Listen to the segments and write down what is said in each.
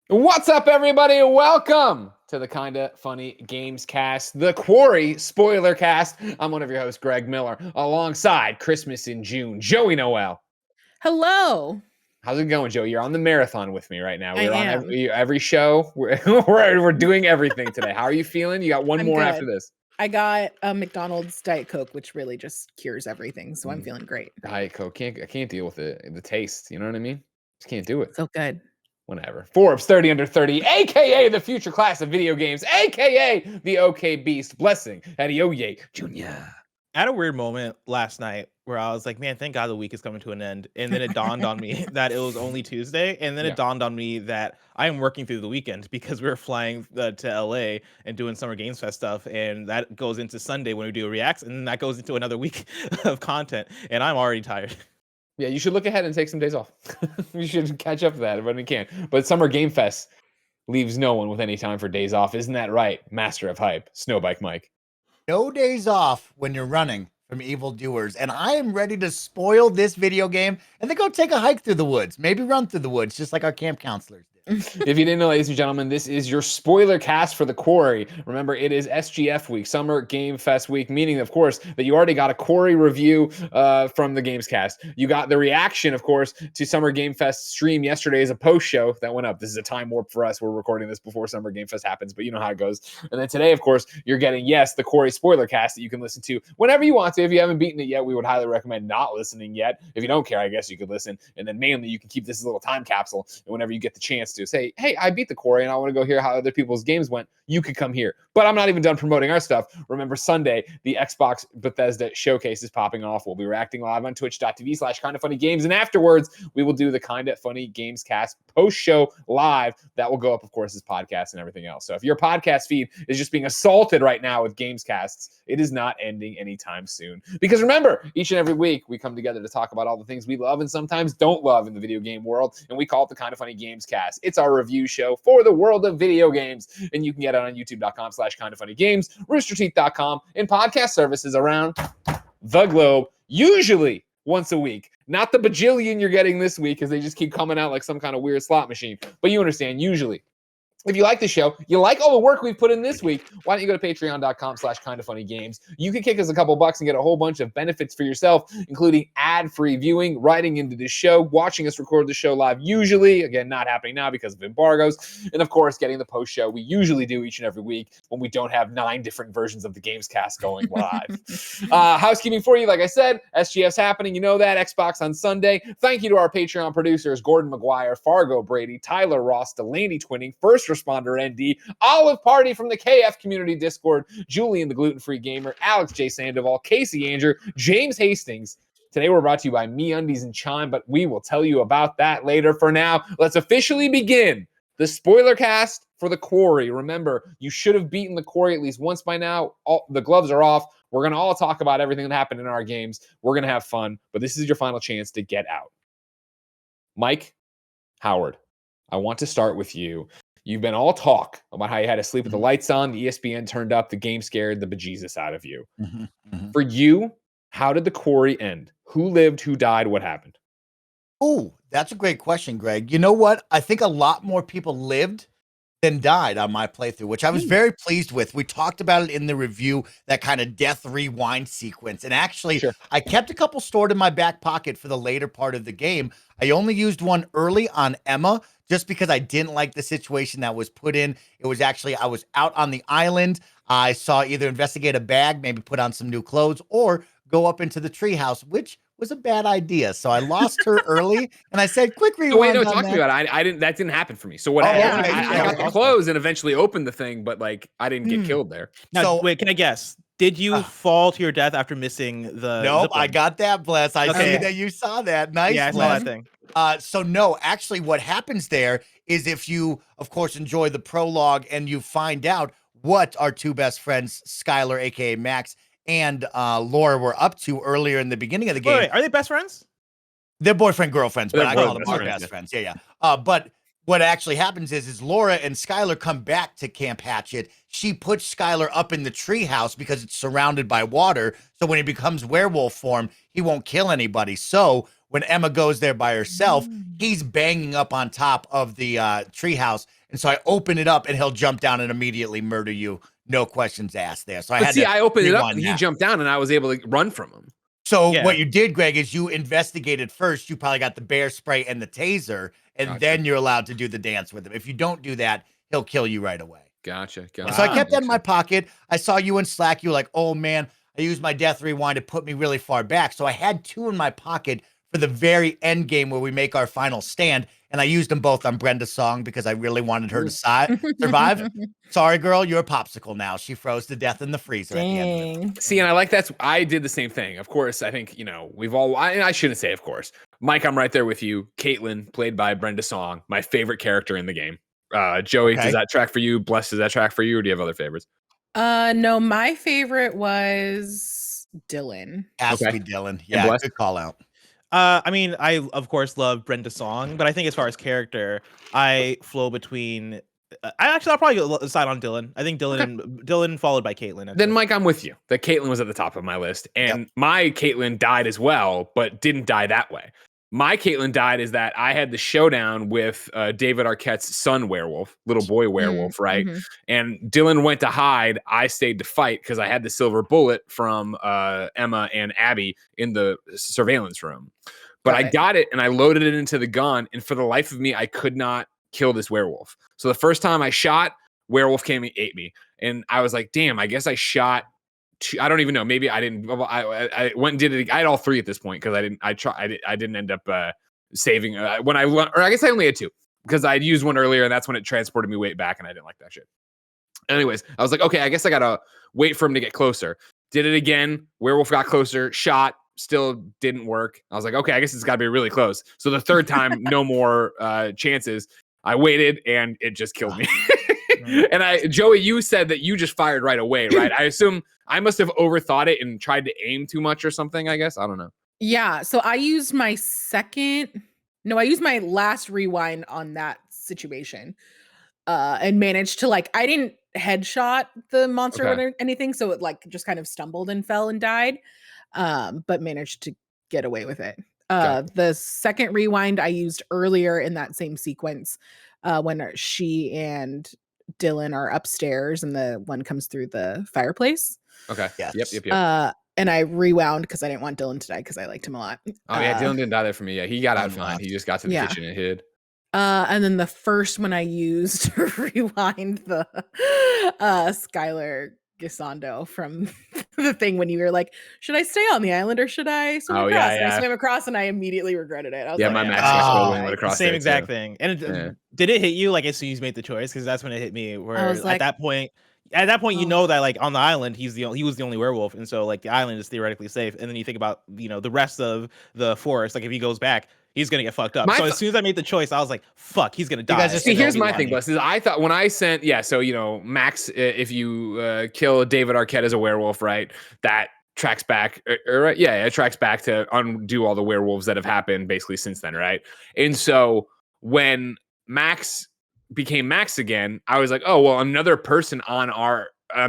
What's up, everybody? Welcome to the Kinda Funny Gamescast, the Quarry Spoilercast. I'm one of your hosts, Greg Miller, alongside Christmas in June, Joey Noel. Hello. How's it going, Joey? You're on the marathon with me right now. I We're on am. every show. We're doing everything today. How are you feeling? You got one I'm more good. after this. I got a McDonald's Diet Coke, which really just cures everything. So I'm feeling great. Diet Coke. I can't deal with the taste. You know what I mean? Just can't do it. So good. Whatever. Forbes 30 under 30, aka the future class of video games, aka the OK Beast, blessing Adioye Jr. I had a weird moment last night where I was like, man, thank God the week is coming to an end. And then it dawned on me that it was only Tuesday. And then Yeah. it dawned on me that I am working through the weekend because we're flying to LA and doing Summer Games Fest stuff. And that goes into Sunday when we do reacts. And then that goes into another week of content. And I'm already tired. Yeah, you should look ahead and take some days off. You should catch up to that when you can. But Summer Game Fest leaves no one with any time for days off. Isn't that right, Master of Hype, Snowbike Mike? No days off when you're running from evildoers. And I am ready to spoil this video game and then go take a hike through the woods. Maybe run through the woods, just like our camp counselors did. If you didn't know, ladies and gentlemen, this is your spoiler cast for the Quarry. Remember, it is SGF week, Summer Game Fest week, meaning, of course, that you already got a Quarry review from the Gamescast. You got the reaction, of course, to Summer Game Fest stream yesterday as a post show that went up. This is a time warp for us. We're recording this before Summer Game Fest happens, but you know how it goes. And then today, of course, you're getting, yes, the Quarry spoiler cast that you can listen to whenever you want to. If you haven't beaten it yet, we would highly recommend not listening yet. If you don't care, I guess you could listen. And then mainly, you can keep this as a little time capsule. And whenever you get the chance to say, hey, I beat the Quarry and I want to go hear how other people's games went, you could come here. But I'm not even done promoting our stuff. Remember, Sunday, the Xbox Bethesda showcase is popping off. We'll be reacting live on twitch.tv/KindaFunnyGames. And afterwards, we will do the Kinda Funny Gamescast post-show live. That will go up, of course, as podcasts and everything else. So if your podcast feed is just being assaulted right now with Gamescasts, it is not ending anytime soon. Because remember, each and every week, we come together to talk about all the things we love and sometimes don't love in the video game world. And we call it the Kinda Funny Gamescast. It's our review show for the world of video games. And you can get it on youtube.com/KindaFunnyGames, roosterteeth.com, and podcast services around the globe, usually once a week. Not the bajillion you're getting this week because they just keep coming out like some kind of weird slot machine. But you understand, usually. If you like the show, you like all the work we've put in this week, why don't you go to patreon.com/KindaFunnyGames. You can kick us a couple bucks and get a whole bunch of benefits for yourself, including ad-free viewing, writing into the show, watching us record the show live, usually, again, not happening now because of embargoes, and of course, getting the post-show we usually do each and every week when we don't have 9 different versions of the Gamescast going live. Housekeeping for you, like I said, SGF's happening, you know that, Xbox on Sunday. Thank you to our Patreon producers, Gordon McGuire, Fargo Brady, Tyler Ross, Delaney Twinning, First Responder ND, Olive Party from the KF Community Discord, Julian the Gluten-Free Gamer, Alex J. Sandoval, Casey Andrew, James Hastings. Today we're brought to you by MeUndies and Chime, but we will tell you about that later. For now, let's officially begin the spoiler cast for the Quarry. Remember, you should have beaten the Quarry at least once by now. The gloves are off. We're going to all talk about everything that happened in our games. We're going to have fun, but this is your final chance to get out. Mike, Howard, I want to start with you. You've been all talk about how you had to sleep with the lights on, the ESPN turned up, the game scared the bejesus out of you. For you, how did the Quarry end? Who lived, who died, what happened? Oh, that's a great question, Greg. You know what? I think a lot more people lived than died on my playthrough, which I was very pleased with. We talked about it in the review, that kind of death rewind sequence. And actually, I kept a couple stored in my back pocket for the later part of the game. I only used one early on Emma just because I didn't like the situation that was put in. It was actually, I was out on the island. I saw either investigate a bag, maybe put on some new clothes, or go up into the treehouse, which was a bad idea. So I lost her early, and I said, "Quick rewind." Wait, no, talk to me about it. I didn't. That didn't happen for me. So what happened? Okay, I got the clothes and eventually opened the thing, but like I didn't get killed there. Now, wait, can I guess? Did you fall to your death after missing the? Nope, I got that, Bless. I see that you saw that. Nice, yeah, I saw Bless. that thing. So no, actually, what happens there is if you, of course, enjoy the prologue and you find out what our two best friends, Skylar, aka Max, and Laura were up to earlier in the beginning of the game. Wait, are they best friends? They're boyfriend, girlfriends, but They're I call both them our best friends. Yeah. But what actually happens is Laura and Skylar come back to Camp Hatchet. She puts Skylar up in the treehouse because it's surrounded by water. So when he becomes werewolf form, he won't kill anybody. So when Emma goes there by herself, he's banging up on top of the treehouse. And so I open it up and he'll jump down and immediately murder you. No questions asked there. So I opened it up and he that. jumped down and I was able to run from him. So what you did, Greg, is you investigated first. You probably got the bear spray and the taser, and then you're allowed to do the dance with him. If you don't do that, he'll kill you right away. Gotcha. So I kept that in my pocket. I saw you in Slack. You were like, oh, man, I used my death rewind to put me really far back. So I had 2 in my pocket for the very end game where we make our final stand. And I used them both on Brenda's song because I really wanted her to survive. Sorry, girl, you're a popsicle now. She froze to death in the freezer at the end of it. See, and I like I did the same thing. Of course, I think, we've all, I shouldn't say, of course. Mike, I'm right there with you. Caitlin, played by Brenda Song, my favorite character in the game. Joey, does that track for you? Bless, does that track for you, or do you have other favorites? No, my favorite was Dylan. Has to be Dylan. Yeah, good call out. I mean, I of course love Brenda Song, but I think as far as character, I flow between. I'll probably decide on Dylan. I think Dylan followed by Caitlin. Then Mike, I'm with you. That Caitlin was at the top of my list, and my Caitlin died as well, but didn't die that way. My Caitlin died is that I had the showdown with David Arquette's son werewolf, little boy werewolf, right? Mm-hmm. And Dylan went to hide. I stayed to fight because I had the silver bullet from Emma and Abby in the surveillance room. But I got it and I loaded it into the gun. And for the life of me, I could not kill this werewolf. So the first time I shot, werewolf came and ate me. And I was like, damn, I guess I shot. I don't even know. Maybe I didn't. I went and did it. I had all 3 at this point because I didn't. I didn't end up saving when or I guess I only had 2 because I'd used one earlier and that's when it transported me way back and I didn't like that shit. Anyways, I was like, okay, I guess I gotta wait for him to get closer. Did it again. Werewolf got closer. Shot. Still didn't work. I was like, okay, I guess it's got to be really close. So the third time, no more chances. I waited and it just killed me. And Joey, you said that you just fired right away, right? I assume I must have overthought it and tried to aim too much or something, I guess. I don't know. Yeah. So I used my last rewind on that situation and managed to I didn't headshot the monster or anything. So it just kind of stumbled and fell and died, but managed to get away with it. The second rewind I used earlier in that same sequence when she and Dylan are upstairs and the one comes through the fireplace. Okay. Yes. Yep. And I rewound because I didn't want Dylan to die because I liked him a lot. Oh yeah, Dylan didn't die there for me. Yeah, he got out fine. He just got to the kitchen and hid. And then the first one I used to rewind the Skylar Gisando from the thing when you were like, should I stay on the island or should I swim across? Yeah. And I swam across and I immediately regretted it. I was my Max went across. Same exact thing. And did it hit you as soon as you made the choice? Because that's when it hit me. Where I was at that point, you know that on the island he was the only werewolf, and so the island is theoretically safe. And then you think about the rest of the forest. If he goes back, he's gonna get fucked up. So as soon as I made the choice, I was like, "Fuck, he's gonna die." See, here's my thing, Bless. Is I thought when I sent, Max, if you kill David Arquette as a werewolf, right? That tracks back, it tracks back to undo all the werewolves that have happened basically since then, right? And so when Max became Max again, I was like, oh well, another person on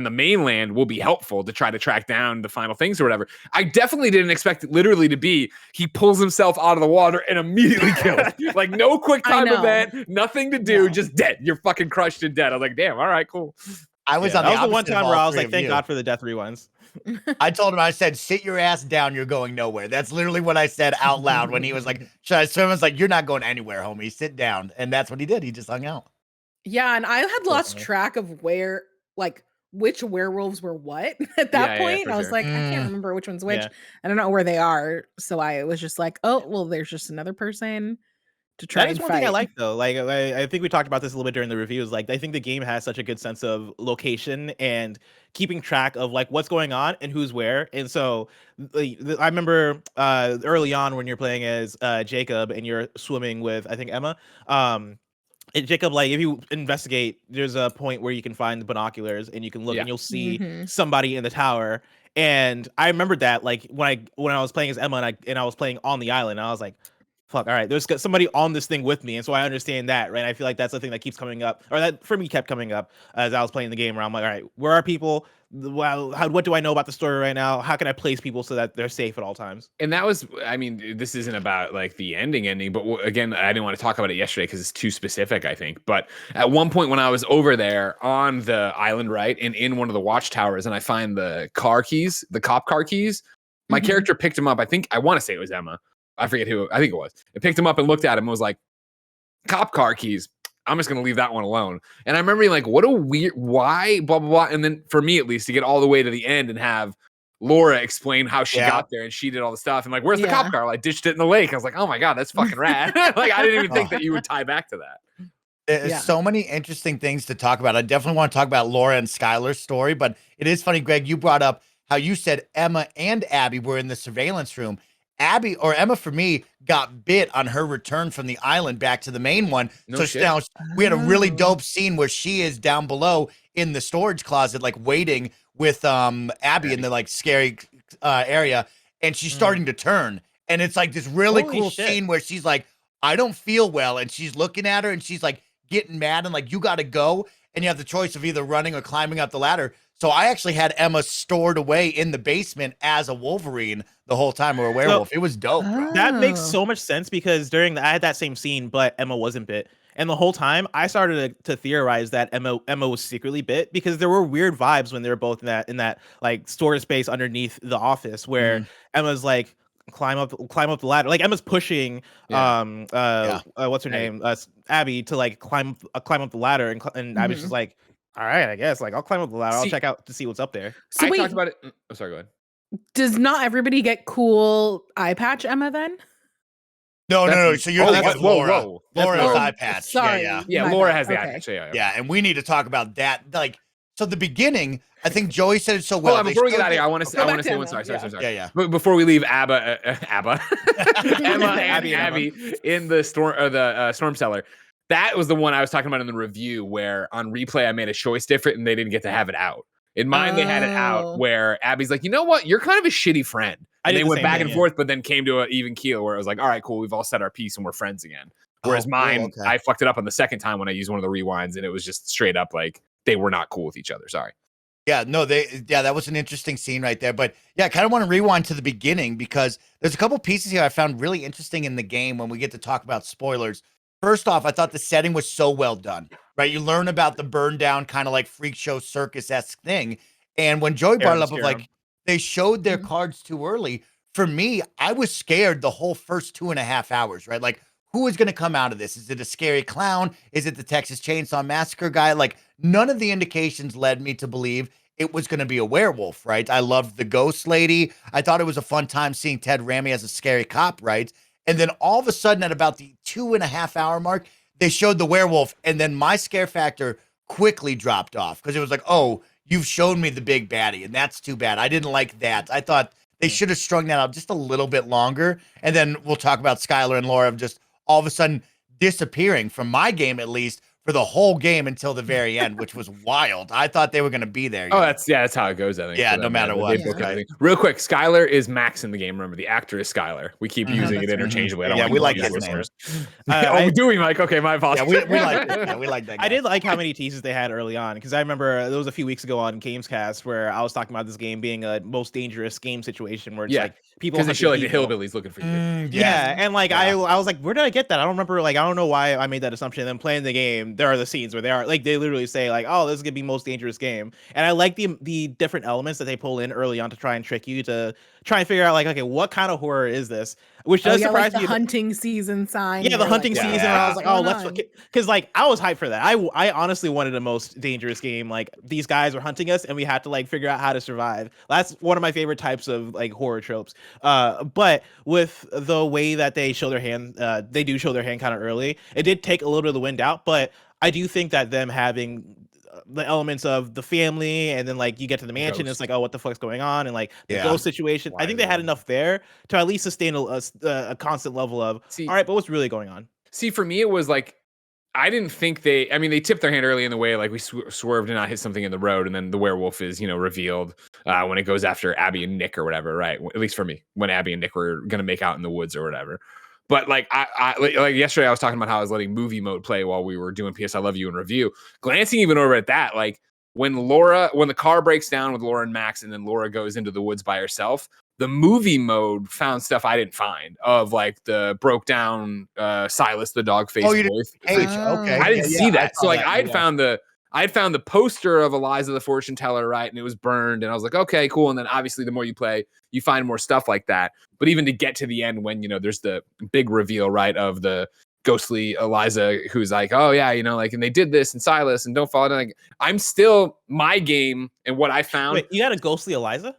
the mainland will be helpful to try to track down the final things or whatever. I definitely didn't expect it literally to be he pulls himself out of the water and immediately kills. No quick time event, nothing to do, just dead. You're fucking crushed and dead. I was like, damn, all right, cool. I was that was the one time where I was like, thank God for the death rewinds. I told him, I said, sit your ass down, you're going nowhere. That's literally what I said out loud when he was like, should I swim? I was like, you're not going anywhere, homie. Sit down. And that's what he did. He just hung out. Yeah, and I had lost track of where, which werewolves were what at that point. I was like, I can't remember which one's which. I don't know where they are. So I was just like, oh, well, there's just another person to try and fight. That is one thing I like, though. I think we talked about this a little bit during the reviews. I think the game has such a good sense of location and keeping track of what's going on and who's where. And so I remember early on when you're playing as Jacob and you're swimming with, I think, Emma. Jacob, if you investigate, there's a point where you can find the binoculars and you can look and you'll see somebody in the tower. And I remembered that when I was playing as Emma and I was playing on the island, I was like, fuck, all right, there's somebody on this thing with me. And so I understand that, right? I feel like that's the thing that keeps coming up, or that for me kept coming up as I was playing the game, where I'm like, all right, where are people? what do I know about the story right now? How can I place people so that they're safe at all times? And that was, I mean, this isn't about like the ending, but again, I didn't want to talk about it yesterday because it's too specific, I think. But at one point when I was over there on the island, right, and in one of the watchtowers, and I find the car keys, the cop car keys, my character picked them up. I want to say it was Emma. I forget who, I think it was. It picked him up and looked at him and was like, cop car keys. I'm just going to leave that one alone. And I remember being like, what a weird, why, blah, blah, blah. And then for me, at least, to get all the way to the end and have Laura explain how she got there and she did all the stuff. And like, where's the cop car? Like, ditched it in the lake. I was like, oh my God, that's fucking rad. Like, I didn't even think that you would tie back to that. There's so many interesting things to talk about. I definitely want to talk about Laura and Skylar's story, but it is funny, Greg, you brought up how you said Emma and Abby were in the surveillance room. Abby, or Emma for me, got bit on her return from the island back to the main one. No shit. Now we had a really dope scene where she is down below in the storage closet, like waiting with Abby in the like scary area, and she's starting to turn. And it's like this really cool scene where she's like, I don't feel well. And she's looking at her and she's like getting mad and like, you got to go. And you have the choice of either running or climbing up the ladder. So I actually had Emma stored away in the basement as a Wolverine the whole time, or a werewolf. It was dope, bro. That makes so much sense because I had that same scene, but Emma wasn't bit. And the whole time I started to theorize that Emma was secretly bit because there were weird vibes when they were both in that like storage space underneath the office where Emma's like, climb up the ladder. Like Emma's pushing what's her name? Abby to like climb up the ladder, and Abby's just like, all right, I guess like I'll climb up the ladder. I'll check out to see what's up there. So I talked about it. Oh, sorry, go ahead. Does not everybody get cool eye patch Emma then? No. So you're thinking of Laura. Whoa. Laura's eye patch. Sorry. Yeah, Laura has the eye patch. Yeah, and we need to talk about that. Like, so the beginning, I think Joey said it so well. Before we get out of here, I want to say one. Sorry. Yeah. But before we leave Emma and Abby in the storm cellar. That was the one I was talking about in the review where on replay I made a choice different and they didn't get to have it out. In mine, they had it out where Abby's like, you know what? You're kind of a shitty friend. And they went back and forth, but then came to an even keel where it was like, all right, cool. We've all said our piece and we're friends again. Whereas mine, I fucked it up on the second time when I used one of the rewinds and it was just straight up like they were not cool with each other. Sorry. Yeah, no, that was an interesting scene right there. But yeah, I kind of want to rewind to the beginning because there's a couple pieces here I found really interesting in the game when we get to talk about spoilers. First off, I thought the setting was so well done, right? You learn about the burn down kind of like freak show circus-esque thing. And when Joey brought it up of like, they showed their cards too early. For me, I was scared the whole first 2.5 hours, right? Like, who is going to come out of this? Is it a scary clown? Is it the Texas Chainsaw Massacre guy? Like, none of the indications led me to believe it was going to be a werewolf, right? I loved the ghost lady. I thought it was a fun time seeing Ted Raimi as a scary cop, right? And then all of a sudden at about the 2.5 hour mark, they showed the werewolf. And then my scare factor quickly dropped off because it was like, oh, you've shown me the big baddie. And that's too bad. I didn't like that. I thought they should have strung that out just a little bit longer. And then we'll talk about Skylar and Laura of just all of a sudden disappearing from my game, at least for the whole game until the very end, which was wild. I thought they were going to be there. Oh, that's how it goes, I think. Yeah, no matter what. Real quick, Skylar is Max in the game. Remember, the actor is Skylar. We keep using it interchangeably. I don't we like that name. Do we, Mike? Okay, my apologies. Yeah, we like that. Yeah, we like that guy. I did like how many teases they had early on because I remember there was a few weeks ago on Gamescast where I was talking about this game being a most dangerous game situation where it's like people because they show like the hillbillies looking for you. And like I was like, where did I get that? I don't remember. Like I don't know why I made that assumption. And then playing the game, there are the scenes where they are like they literally say like, oh, this is gonna be most dangerous game. And I like the different elements that they pull in early on to try and trick you to try and figure out like, okay, what kind of horror is this? Which does surprise me. The hunting season sign. Yeah, the hunting season. Where I was like, oh, let's because like I was hyped for that. I honestly wanted a most dangerous game. Like these guys were hunting us and we had to like figure out how to survive. That's one of my favorite types of like horror tropes. But with the way that they show their hand, they do show their hand kind of early. It did take a little bit of the wind out, but I do think that them having the elements of the family and then like you get to the mansion, it's like, oh, what the fuck's going on? And like the ghost situation. I think they had enough there to at least sustain a constant level of, all right, but what's really going on? See, for me, it was like, I didn't think they tipped their hand early in the way, like we swerved to not hit something in the road. And then the werewolf is, revealed when it goes after Abby and Nick or whatever, right? At least for me, when Abby and Nick were going to make out in the woods or whatever. But like like yesterday, I was talking about how I was letting movie mode play while we were doing PS I Love You in review. Glancing even over at that, like when the car breaks down with Laura and Max, and then Laura goes into the woods by herself, the movie mode found stuff I didn't find of like the broke down Silas the dog face voice. Okay, I didn't see that. So like I'd found the poster of Eliza the fortune teller, right, and it was burned, and I was like, okay, cool. And then obviously the more you play, you find more stuff like that. But even to get to the end when there's the big reveal, right, of the ghostly Eliza who's like, oh yeah, like, and they did this and Silas and don't fall down. Like, I'm still my game and what I found. Wait, you got a ghostly Eliza?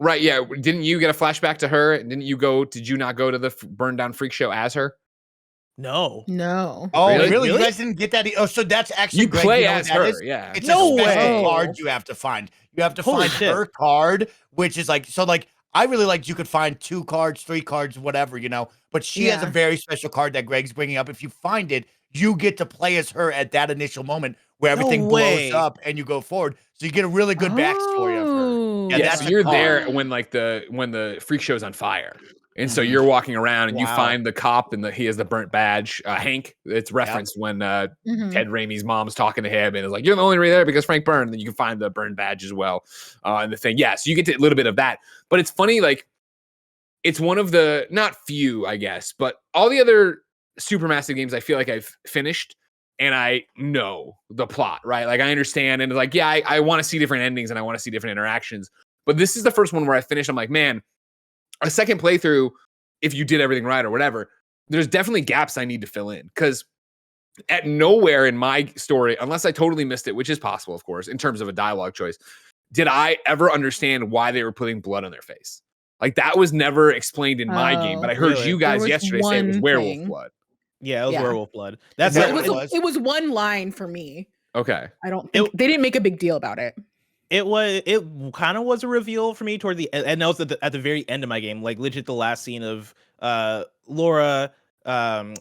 Right, yeah. Didn't you get a flashback to her? Did you not go to the burn down freak show as her? No. Oh, Really? really? You guys didn't get that? Oh, so that's actually you Greg, play you know as her. is? Yeah. It's No a special way. card you have to find. You have to Holy find shit. her card, which is like I really liked you could find 2 cards, 3 cards, whatever, but she has a very special card that Greg's bringing up. If you find it, you get to play as her at that initial moment where everything blows up and you go forward. So you get a really good backstory of her. Yeah, so you're there when the freak show's on fire. And so you're walking around and you find the cop and he has the burnt badge, Hank. It's referenced when Ted Raimi's mom's talking to him and is like, you're the only reason there because Frank burned. And then you can find the burn badge as well. And the thing, so you get to a little bit of that. But it's funny, like, it's one of the, not few, I guess, but all the other Supermassive games I feel like I've finished and I know the plot, right? Like, I understand. And it's like, I want to see different endings and I want to see different interactions. But this is the first one where I finished. I'm like, man, a second playthrough, if you did everything right or whatever, there's definitely gaps I need to fill in. Because at nowhere in my story, unless I totally missed it, which is possible, of course, in terms of a dialogue choice, did I ever understand why they were putting blood on their face. Like, that was never explained in my game. But I heard you guys yesterday say it was werewolf blood. Yeah, it was werewolf blood. That's it was one line for me. Okay. I don't think they didn't make a big deal about it. It kind of was a reveal for me toward the end, and that was at the very end of my game, like legit the last scene of Laura,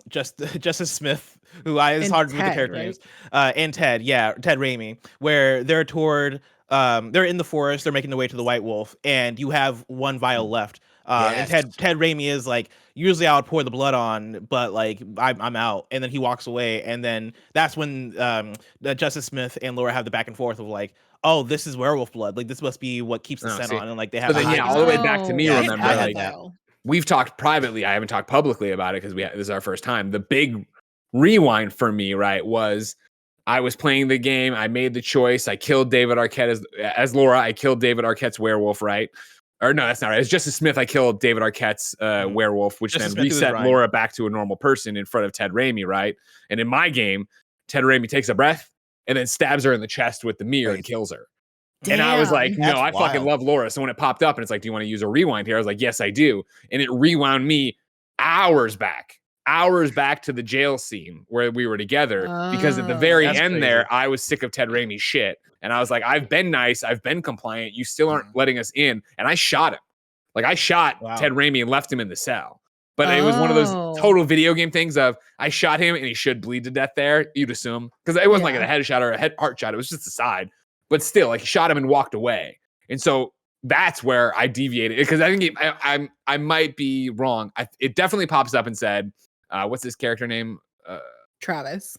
Justice Smith, who it's hard to read the character names, and Ted Raimi, where they're they're in the forest, they're making their way to the White Wolf, and you have one vial left. And Ted Raimi is like, usually I would pour the blood on, but like I'm out, and then he walks away, and then that's when Justice Smith and Laura have the back and forth of like, oh, this is werewolf blood, like this must be what keeps the scent on, and like they have. So then, all the way back to me. Remember, like, we've talked privately. I haven't talked publicly about it because this is our first time. The big rewind for me, right, was I was playing the game. I made the choice. I killed David Arquette as Laura. I killed David Arquette's werewolf, right? Or no, that's not right. It's Justice Smith. I killed David Arquette's werewolf, which then reset Laura back to a normal person in front of Ted Raimi, right? And in my game, Ted Raimi takes a breath and then stabs her in the chest with the mirror and kills her. Damn, and I was like, no, I fucking love Laura. So when it popped up and it's like, do you want to use a rewind here? I was like, yes, I do. And it rewound me hours back to the jail scene where we were together, because at the very end there, I was sick of Ted Raimi's shit. And I was like, I've been nice. I've been compliant. You still aren't letting us in. And I shot him. Like, I shot Ted Raimi and left him in the cell. But it was one of those total video game things of, I shot him and he should bleed to death there, you'd assume. Because it wasn't like a headshot or a heart shot. It was just the side. But still, like, he shot him and walked away. And so that's where I deviated. Because I think I might be wrong. It definitely pops up and said, what's his character name? Travis.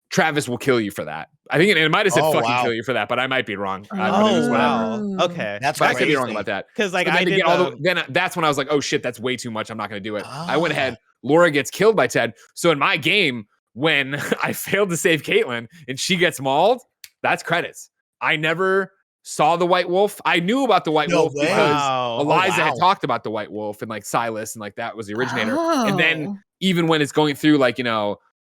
Travis will kill you for that. I think it might have said kill you for that, but I might be wrong. Okay, that's I could be wrong about that. Because like then that's when I was like, oh shit, that's way too much. I'm not going to do it. I went ahead. Laura gets killed by Ted. So in my game, when I failed to save Caitlin and she gets mauled, that's credits. I never saw the White Wolf. I knew about the White Wolf because Eliza had talked about the White Wolf and like Silas and like that was the originator. And then even when it's going through, like,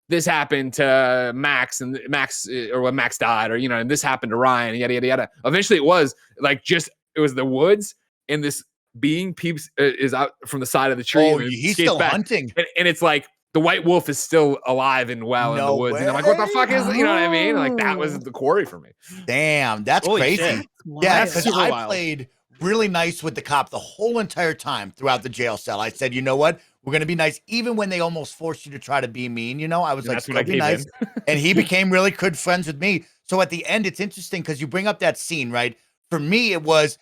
this happened to Max or when Max died, or, and this happened to Ryan, yada, yada, yada. Eventually it was like, it was the woods and this being peeps is out from the side of the tree. And he's still hunting. And it's like, the White Wolf is still alive and well in the woods. And I'm like, what the fuck is, you know what I mean? Like, that was the quarry for me. Damn, that's crazy. Shit. Yeah, because I played really nice with the cop the whole entire time throughout the jail cell. I said, you know what? We're going to be nice. Even when they almost forced you to try to be mean, I was like, be nice. And he became really good friends with me. So at the end, it's interesting because you bring up that scene, right? For me, it was,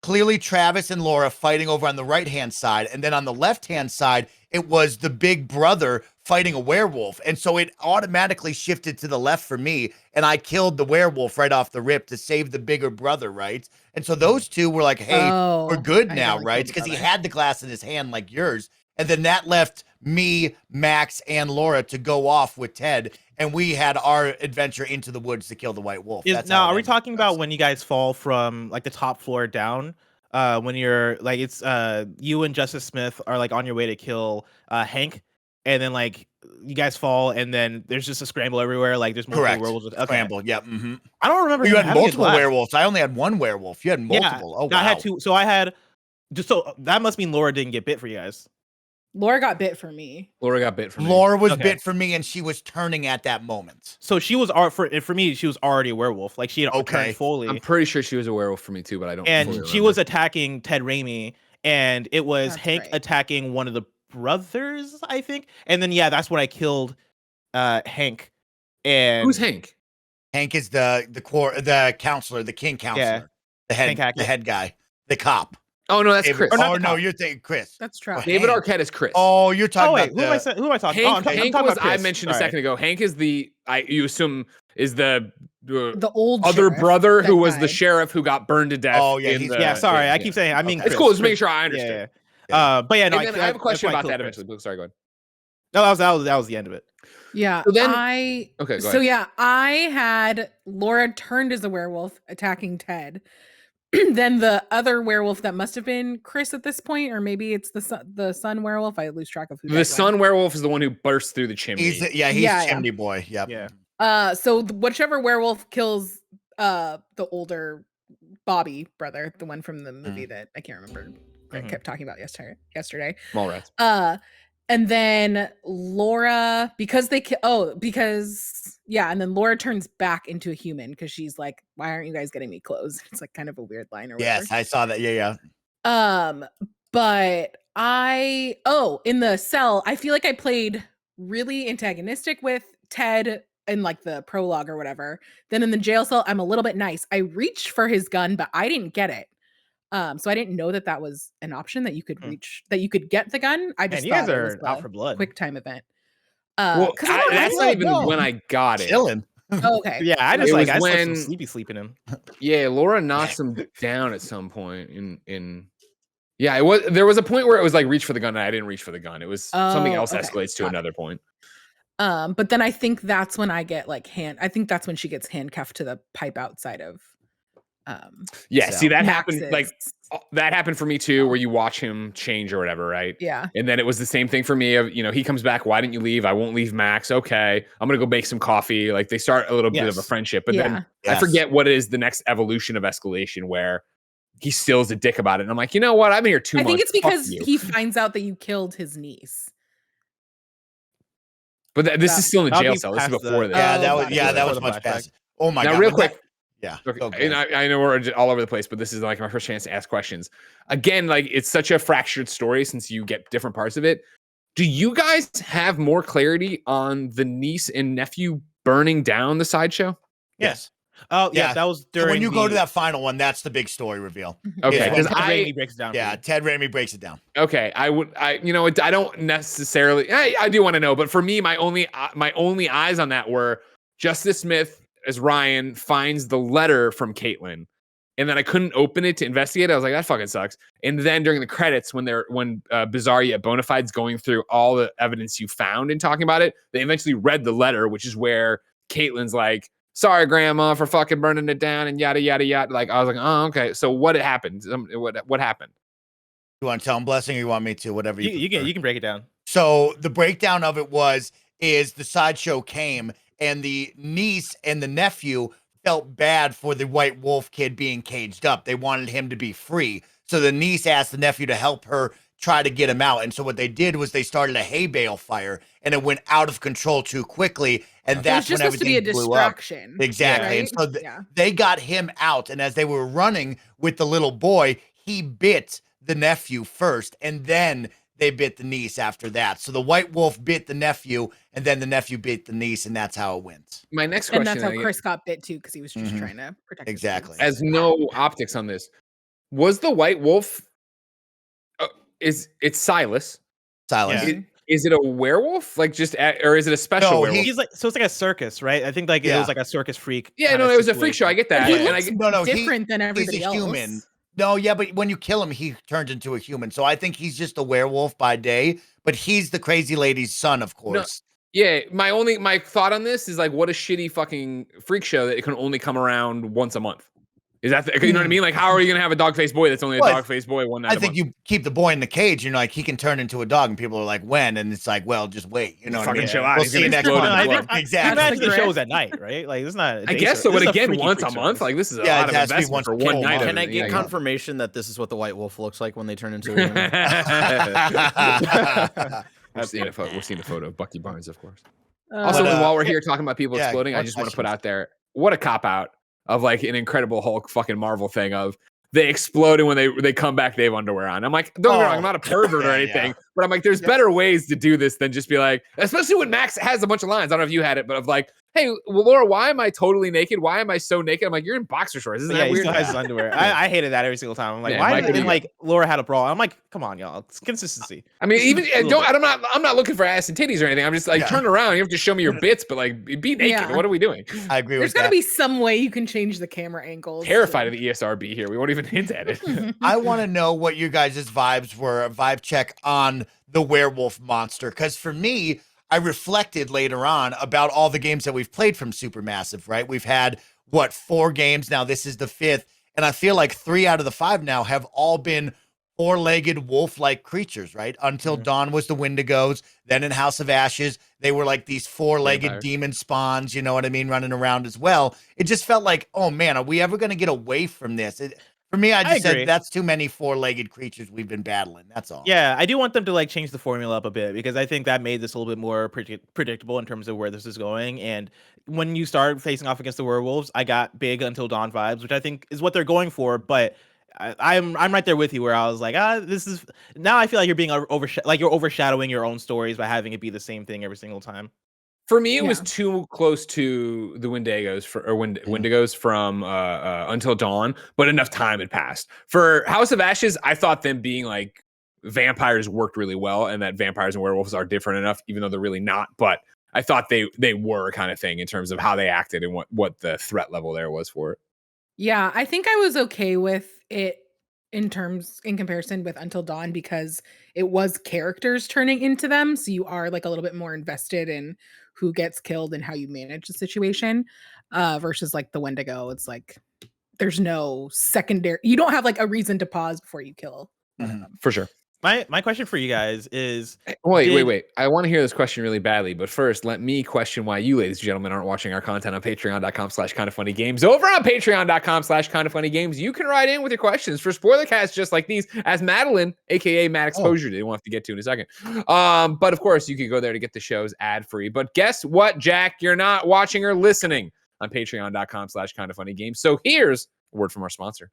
clearly Travis and Laura fighting over on the right-hand side. And then on the left-hand side, it was the big brother fighting a werewolf. And so it automatically shifted to the left for me. And I killed the werewolf right off the rip to save the bigger brother, right? And so those two were like, hey, we're good now, right? Because he had the glass in his hand like yours. And then that left me, Max, and Laura to go off with Ted. And we had our adventure into the woods to kill the white wolf. Now, are we talking about when you guys fall from like the top floor down? When you're like, it's you and Justice Smith are like on your way to kill Hank, and then like you guys fall, and then there's just a scramble everywhere. Like there's multiple werewolves. Okay. Scramble. Yep. Mm-hmm. I don't remember. You had multiple werewolves. I only had one werewolf. You had multiple. Yeah, oh wow. I had two. So I had just that must mean Laura didn't get bit for you guys. Laura got bit for me. Laura got bit for me. Laura was bit for me, and she was turning at that moment. So she was for me. She was already a werewolf. Like she had turned fully. I'm pretty sure she was a werewolf for me too, but I don't. And she was attacking Ted Raimi, and it was Hank attacking one of the brothers, I think. And then that's when I killed Hank. And who's Hank? Hank is the counselor, the king counselor, the head guy, the cop. Oh no, that's Chris. No, you're thinking Chris. That's Travis. David Arquette is Chris. Oh, you're talking about who am I talking? Hank was I mentioned a second ago. Hank is you assume is the old other brother who was the sheriff who got burned to death. Oh yeah, sorry, I keep saying. I mean, it's cool. Just making sure I understand. But no, I have a question about that eventually. Sorry, go ahead. No, that was the end of it. Yeah. So then, go ahead. So I had Laura turned as a werewolf attacking Ted. Then the other werewolf that must have been Chris at this point, or maybe it's the sun werewolf. I lose track of who. The sun werewolf is the one who bursts through the chimney. He's chimney boy. Yep. Yeah. So whichever werewolf kills the older Bobby brother, the one from the movie that I can't remember. Greg kept talking about yesterday. Mallrats. And then Laura, and then Laura turns back into a human because she's like, "Why aren't you guys getting me clothes?" It's like kind of a weird line or whatever. Yes, I saw that. Yeah. But in the cell, I feel like I played really antagonistic with Ted in like the prologue or whatever. Then in the jail cell, I'm a little bit nice. I reached for his gun, but I didn't get it. So I didn't know that was an option that you could reach, that you could get the gun. I just thought it was out for blood. Quick time event. That's not even when I got it. Chilling. Oh, okay. Yeah, I just was I when sleeping him. Yeah, Laura knocks him down at some point there was a point where it was like reach for the gun and I didn't reach for the gun. It was something else escalates to another point. But then I think that's when I get like I think that's when she gets handcuffed to the pipe outside of see that happened that happened for me too, where you watch him change or whatever, right? Yeah. And then it was the same thing for me of, he comes back, why didn't you leave? I won't leave, Max. Okay, I'm gonna go make some coffee. Like they start a little bit of a friendship, but then I forget what is the next evolution of escalation where he still is a dick about it. And I'm like, you know what? I've been here 2 months. I think it's because he finds out that you killed his niece. But this is still in the jail cell. This is before this. That was much past. Oh my god. Now real quick. Yeah. Okay. And I know we're all over the place, but this is like my first chance to ask questions. Again, like it's such a fractured story since you get different parts of it. Do you guys have more clarity on the niece and nephew burning down the sideshow? Yes. Oh yeah, that was during. So when you go to that final one, that's the big story reveal. Okay, because Ted Raimi breaks it down. Yeah, Ted Raimi breaks it down. Okay, I don't necessarily. I do want to know, but for me, my only eyes on that were Justice Smith as Ryan finds the letter from Caitlin, and then I couldn't open it to investigate. I was like, that fucking sucks. And then during the credits, when Bizarre Bonafide's going through all the evidence you found and talking about it, they eventually read the letter, which is where Caitlin's like, sorry, Grandma, for fucking burning it down and yada yada yada. Like I was like, oh, okay. So what happened? What happened? You want to tell him, Blessing, or you want me to? Whatever you can break it down. So the breakdown of it is the sideshow came, and the niece and the nephew felt bad for the white wolf kid being caged up. They wanted him to be free. So the niece asked the nephew to help her try to get him out. And so what they did was they started a hay bale fire, and it went out of control too quickly. And that's when everything blew up. It was just supposed to be a distraction. Exactly. Right? And so they got him out. And as they were running with the little boy, he bit the nephew first, and then they bit the niece after that. So the white wolf bit the nephew, and then the nephew bit the niece, and that's how it went. My next question, and that's how Chris got bit too, because he was just trying to protect. Exactly. As no optics on this, Was the White Wolf? It's Silas? Silas. Yeah. Is it a werewolf? Like or is it a special No, werewolf? He's like, so it's like a circus, right? I think like it was like a circus freak. Yeah, kinda no, it was a freak show. situation. I get that. He And looks different than everybody he's a else. human. No, yeah, but when you kill him, he turns into a human. So I think he's just a werewolf by day, but he's the crazy lady's son, of course. yeah, my thought on this is like, what a shitty fucking freak show that it can only come around once a month. Is that you know what I mean? Like, how are you gonna have a dog-faced boy that's only a dog-faced boy one night? I think you keep the boy in the cage, like he can turn into a dog, and people are like, when? And it's like, well, just wait. You know what I mean? chill out. We'll He's see you gonna next explode month. in blood. Exactly. I imagine the show's at night, right? Like it's not. I guess so, but again, once a month, like this is a lot of it has to be investment once for a one full night. month. Can I get confirmation that this is what the White Wolf looks like when they turn into a human? We're seeing a photo of Bucky Barnes, of course. Uh, Also, while we're here talking about people exploding, I more just want to put questions. out there, what a cop out of like an Incredible Hulk fucking Marvel thing of they explode and when they come back, they have underwear on. I'm like, don't get me wrong, I'm not a pervert or anything, but I'm like, there's better ways to do this than just be like, especially when Max has a bunch of lines. I don't know if you had it, but of like, hey, Laura, why am I totally naked? Why am I so naked? I'm like, you're in boxer shorts. Isn't that he weird? still has his underwear. I hated that every single time. I'm like, Yeah, why? Mike, And like Laura had a bra. I'm like, come on, y'all. It's consistency. I mean, even A little bit. I'm not looking for ass and titties or anything. I'm just like, turn around. You have to show me your bits, but like, be naked. Yeah. What are we doing? I agree There's with got to that. be some way you can change the camera angles. Terrified of the ESRB here. We won't even hint at it. I want to know what you guys' vibes were, a vibe check on the werewolf monster. Because for me, I reflected later on about all the games that we've played from Supermassive, right? We've had, 4 games now? This is the 5th. And I feel like 3 out of the 5 now have all been 4-legged wolf-like creatures, right? Until Dawn was the Wendigos. Then in House of Ashes, they were like these 4-legged Vampires. demon spawns, you know what I mean, running around as well. It just felt like, oh man, are we ever going to get away from this? For me, I just agree. said that's too many 4-legged creatures we've been battling. That's all. Yeah, I do want them to like change the formula up a bit because I think that made this a little bit more predictable in terms of where this is going. And when you start facing off against the werewolves, I got big Until Dawn vibes, which I think is what they're going for. But I'm right there with you, where I was like, this is now. I feel like you're being you're overshadowing your own stories by having it be the same thing every single time. For me, it was too close to the Wendigos from Until Dawn, but enough time had passed. For House of Ashes, I thought them being like vampires worked really well, and that vampires and werewolves are different enough, even though they're really not. But I thought they were kind of thing in terms of how they acted and what the threat level there was for it. Yeah, I think I was okay with it in comparison with Until Dawn because it was characters turning into them. So you are like a little bit more invested in who gets killed and how you manage the situation versus like the Wendigo. It's like there's no secondary, you don't have like a reason to pause before you kill. For sure. My question for you guys is Wait. I want to hear this question really badly, but first, let me question why you, ladies and gentlemen, aren't watching our content on patreon.com/kindoffunnygames. Over on patreon.com/kindoffunnygames, you can write in with your questions for Spoilercast just like these, as Madeline, aka Mad Exposure, did. We'll have to get to in a second. But of course, you could go there to get the shows ad-free. But guess what, Jack? You're not watching or listening on patreon.com/kindoffunnygames. So here's a word from our sponsor.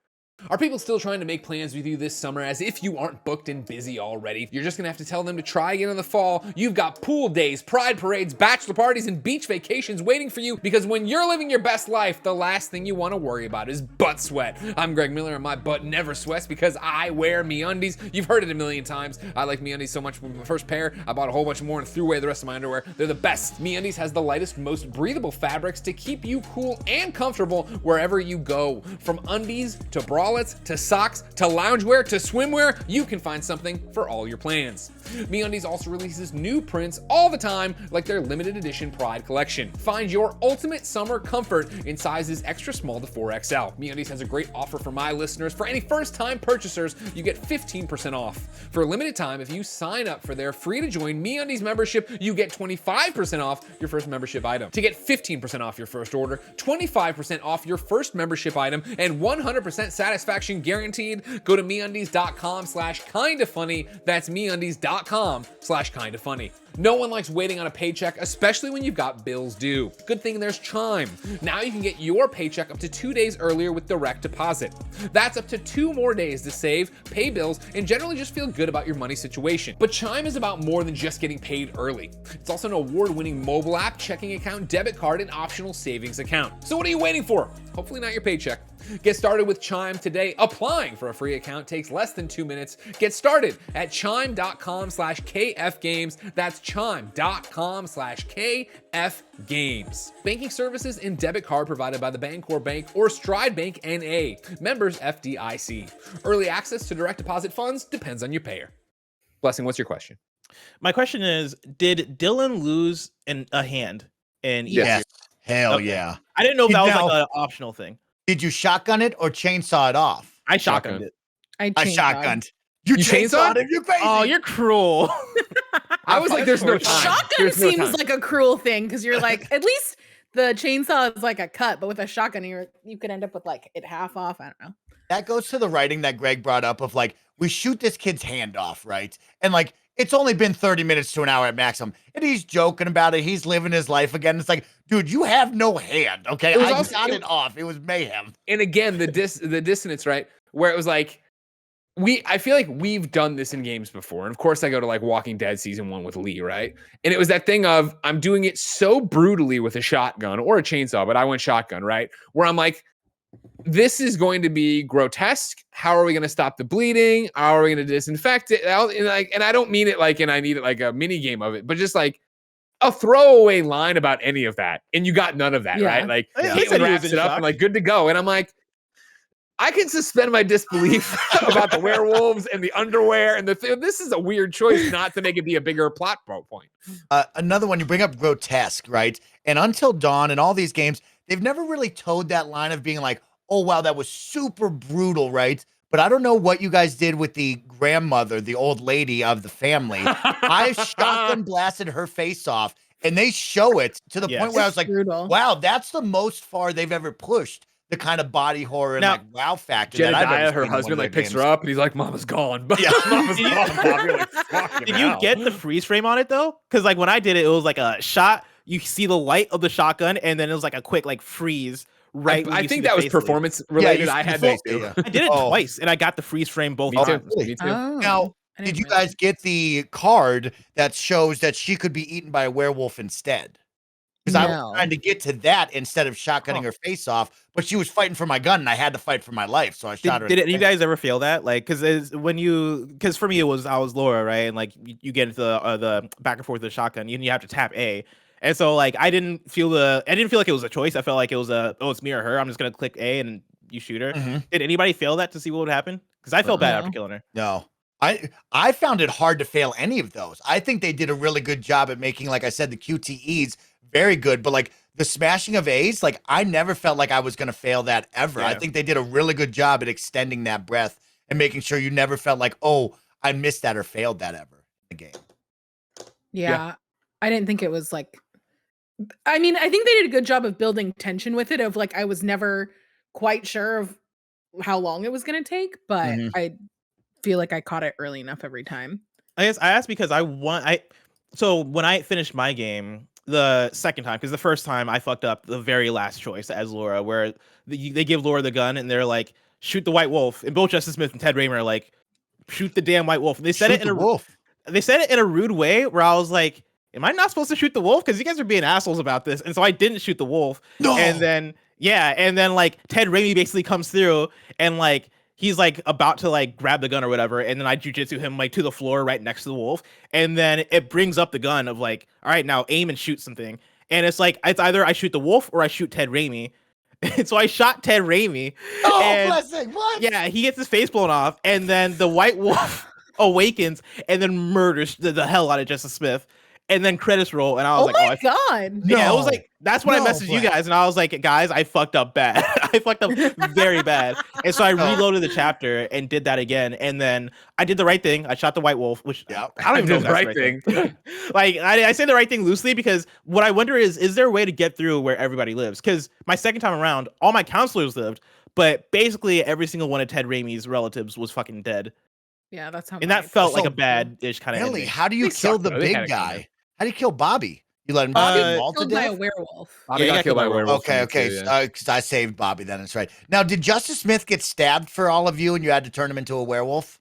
Are people still trying to make plans with you this summer as if you aren't booked and busy already? You're just gonna have to tell them to try again in the fall. You've got pool days, pride parades, bachelor parties, and beach vacations waiting for you because when you're living your best life, the last thing you want to worry about is butt sweat. I'm Greg Miller and my butt never sweats because I wear MeUndies. You've heard it a million times. I like MeUndies so much with my first pair. I bought a whole bunch more and threw away the rest of my underwear. They're the best. MeUndies has the lightest, most breathable fabrics to keep you cool and comfortable wherever you go. From undies to bralettes to socks to loungewear to swimwear, you can find something for all your plans. MeUndies also releases new prints all the time, like their limited edition Pride collection. Find your ultimate summer comfort in sizes extra small to 4XL. MeUndies has a great offer for my listeners. For any first-time purchasers, you get 15% off. For a limited time, if you sign up for their free-to-join MeUndies membership, you get 25% off your first membership item. To get 15% off your first order, 25% off your first membership item, and 100% satisfaction guaranteed, go to MeUndies.com/kindafunny. That's MeUndies.com/kindafunny. No one likes waiting on a paycheck, especially when you've got bills due. Good thing there's Chime. Now you can get your paycheck up to 2 days earlier with direct deposit. That's up to 2 more days to save, pay bills, and generally just feel good about your money situation. But Chime is about more than just getting paid early. It's also an award-winning mobile app, checking account, debit card, and optional savings account. So what are you waiting for? Hopefully not your paycheck. Get started with Chime today. Applying for a free account takes less than 2 minutes. Get started at chime.com/kfgames. That's chime.com/kfgames. Banking services and debit card provided by the Bancorp Bank or Stride Bank NA. Members FDIC. Early access to direct deposit funds depends on your payer. Blessing, what's your question? My question is, did Dylan lose a hand in each? Yes. Hell Okay. yeah. I didn't know if that was Now- like an optional thing. Did you shotgun it or chainsaw it off? I Shotgun. shotgunned it. I chainsawed. shotgunned. You You chainsawed? chainsawed it? You're crazy. Oh, you're cruel. I was like, there's no time. Shotgun There's no seems time. like a cruel thing because you're like, at least the chainsaw is like a cut, but with a shotgun, you could end up with like it half off. I don't know. That goes to the writing that Greg brought up of like, we shoot this kid's hand off, right? And like, it's only been 30 minutes to an hour at maximum. And he's joking about it. He's living his life again. It's like, dude, you have no hand. Okay. It was I also- got it off. It was mayhem. And again, the dissonance, right? Where it was like, I feel like we've done this in games before. And of course I go to like Walking Dead season 1 with Lee, right? And it was that thing of, I'm doing it so brutally with a shotgun or a chainsaw, but I went shotgun, right? Where I'm like, this is going to be grotesque. How are we going to stop the bleeding? How are we going to disinfect it? And I don't mean it like, and I need it like a mini game of it, but just like a throwaway line about any of that. And you got none of that, Yeah. right? Like Yeah, he said Caitlin he was wraps in it up shock. and like good to go. And I'm like, I can suspend my disbelief about the werewolves and the underwear and this is a weird choice not to make it be a bigger plot point. Another one, you bring up grotesque, right? And Until Dawn and all these games, they've never really towed that line of being like, oh, wow, that was super brutal, right? But I don't know what you guys did with the grandmother, the old lady of the family. I shotgun blasted her face off, and they show it to the Yes. point where I was like, Brutal. wow, that's the most far they've ever pushed the kind of body horror and Now, like wow factor. that I've ever Jedediah, seen her in one husband, of like their picks games. her up and he's like, Mama's gone. Yeah. Mama's gone, Bobby. Like, fucking Did you hell. get the freeze frame on it though? Because like when I did it, it was like a shot. You see the light of the shotgun, and then it was like a quick like freeze. Right. when I you see think the that was face leave. performance related. you I see had the that full- too. yeah. I did it Oh. twice, and I got the freeze frame both Me too. times. Me too. Oh, Now, I did didn't you realize. guys get the card that shows that she could be eaten by a werewolf instead? Because I was No. trying to get to that instead of shotgunning her face off, but she was fighting for my gun and I had to fight for my life, so I shot her. Did in the you face. guys ever feel that? Like, because for me, I was Laura, right? And like you get into the back and forth of the shotgun, and you have to tap A. And so like I didn't feel like it was a choice. I felt like it was it's me or her. I'm just gonna click A and you shoot her. Mhm. Did anybody fail that to see what would happen? Because I felt bad after No. killing her. No. I found it hard to fail any of those. I think they did a really good job at making, like I said, the QTEs very good, but like the smashing of A's, like I never felt like I was going to fail that ever. I Yeah. think they did a really good job at extending that breath and making sure you never felt like, oh, I missed that or failed that ever in the game. Yeah. I didn't think it was like, I mean, I think they did a good job of building tension with it. Of like, I was never quite sure of how long it was going to take, but Mhm. I feel like I caught it early enough every time. I guess I asked because so when I finished my game the second time, because the first time I fucked up the very last choice as Laura, where they give Laura the gun and they're like, shoot the white wolf, and both Justice Smith and Ted Raymer are like, shoot the damn white wolf. And they said Shoot it in the a wolf. they said it in a rude way where I was like, am I not supposed to shoot the wolf? Because you guys are being assholes about this. And so I didn't shoot the wolf. No. And then like Ted Raimi basically comes through and like he's like about to like grab the gun or whatever, and then I jujitsu him like to the floor right next to the wolf, and then it brings up the gun of like, all right, now aim and shoot something. And it's like it's either I shoot the wolf or I shoot Ted Raimi. And so I shot Ted Raimi. Oh, and blessing. What? yeah, he gets his face blown off, and then the white wolf awakens and then murders the hell out of Justice Smith. And then credits roll, and I was Oh like, my oh, God. yeah, it was No. like that's when I No, messaged you Brett. guys, and I was like, guys, I fucked up bad. I fucked up very bad. And so I reloaded the chapter and did that again. And then I did the right thing. I shot the white wolf, which Yep. I don't even know if did that's the the right right thing. Like I say the right thing loosely because what I wonder is there a way to get through where everybody lives? Because my second time around, all my counselors lived, but basically every single one of Ted Raimi's relatives was fucking dead. Yeah, that's how. And my that felt like So, a bad-ish kind of Really? ending. How do you They kill suck, the though. They had big it coming. guy? How do you kill Bobby? You let him Uh, maul to killed by a death? werewolf. Bobby Yeah, got he killed by a got werewolf. Okay, in okay. this too, yeah. Because I saved Bobby then. That's right. Now, did Justice Smith get stabbed for all of you and you had to turn him into a werewolf?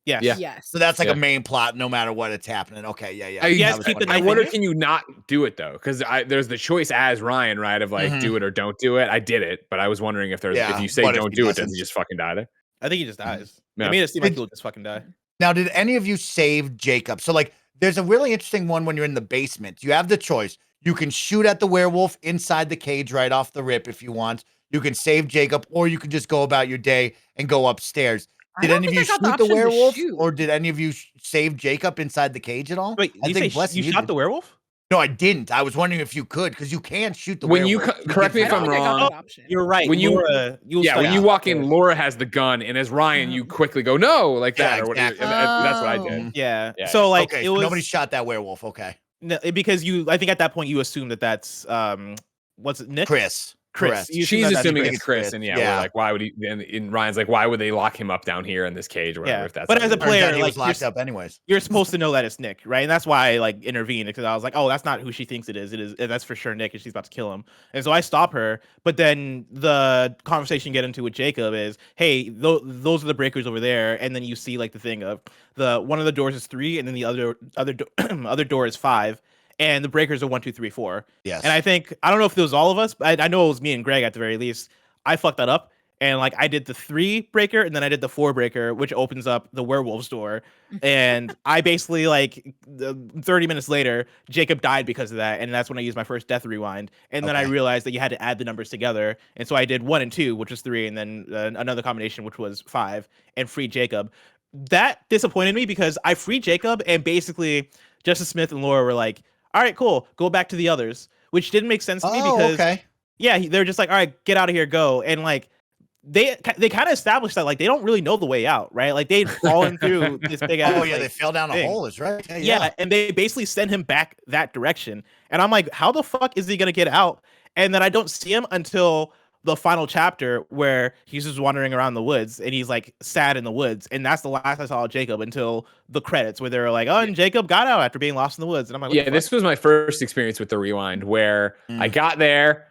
Yes. Yeah. Yes. So that's like Yeah. a main plot, no matter what it's happening. Okay, yeah. I, You guys That was keep the funny. I knife wonder, in can you not do it though? Because there's the choice as Ryan, right? Of like, Mhm. do it or don't do it. I did it, but I was wondering if there's Yeah, if you say what if don't he do it, does doesn't? he just fucking die there? I think he just dies. Yeah. It made it seem like Did- he'll just fucking die. Now, did any of you save Jacob? So, like, there's a really interesting one when you're in the basement. You have the choice. You can shoot at the werewolf inside the cage right off the rip if you want. You can save Jacob, or you can just go about your day and go upstairs. I Did don't any of think you I got the shoot the option to werewolf, shoot. or did any of you save Jacob inside the cage at all? Wait, I you think say Blessing, you shot did. the werewolf? No, I didn't. I was wondering if you could, because you can shoot the When you werewolf. correct me I if don't I'm think I got wrong. that option. You're right. When you- Laura, you'll Yeah, start when you out walk in, there. Laura has the gun, and as Ryan, you quickly go no, like that, Yeah, or whatever. exactly. That's what I Oh. did. Mhm. Yeah. Yeah, So like Okay, it so was nobody shot that werewolf. Okay, no, because I think at that point you assume that that's what's it, Nick? Chris. Chris. Correct. You assume She's that that's assuming Chris. it's Chris, Chris. and yeah, Yeah. we're like, why would he? And Ryan's like, why would they lock him up down here in this cage or whatever? Yeah. If that's But how as it a is. Turns player, out he like, was locked up anyways. You're supposed to know that it's Nick, right? And that's why I like intervened, because I was like, oh, that's not who she thinks it is. That's for sure Nick, and she's about to kill him. And so I stop her. But then the conversation you get into with Jacob is, hey, those are the breakers over there. And then you see like the thing of one of the doors is 3, and then the other door is 5, and the breakers are 1, 2, 3, 4. Yes. And I don't know if it was all of us, but I know it was me and Greg at the very least. I fucked that up. And like I did the 3 breaker, and then I did the 4 breaker, which opens up the werewolf's door. And I basically 30 minutes later, Jacob died because of that, and that's when I used my first death rewind. And then I Okay. realized that you had to add the numbers together, and so I did 1 and 2, which was 3, and then another combination, which was 5, and freed Jacob. That disappointed me because I freed Jacob, and basically Justice Smith and Laura were like, "All right, cool, go back to the others," which didn't make sense to me because okay. yeah, they're just like, "All right, get out of here, go," and like. They kind of established that like they don't really know the way out, right? Like they'd fallen through this big ass. Oh yeah, they fell down a thing. hole. Is right. Yeah, and they basically send him back that direction, and I'm like, how the fuck is he gonna get out? And then I don't see him until the final chapter where he's just wandering around the woods and he's like sad in the woods, and that's the last I saw of Jacob until the credits where they're like, oh, and Jacob got out after being lost in the woods, and I'm like, Yeah, this was my first experience with the rewind where I got there.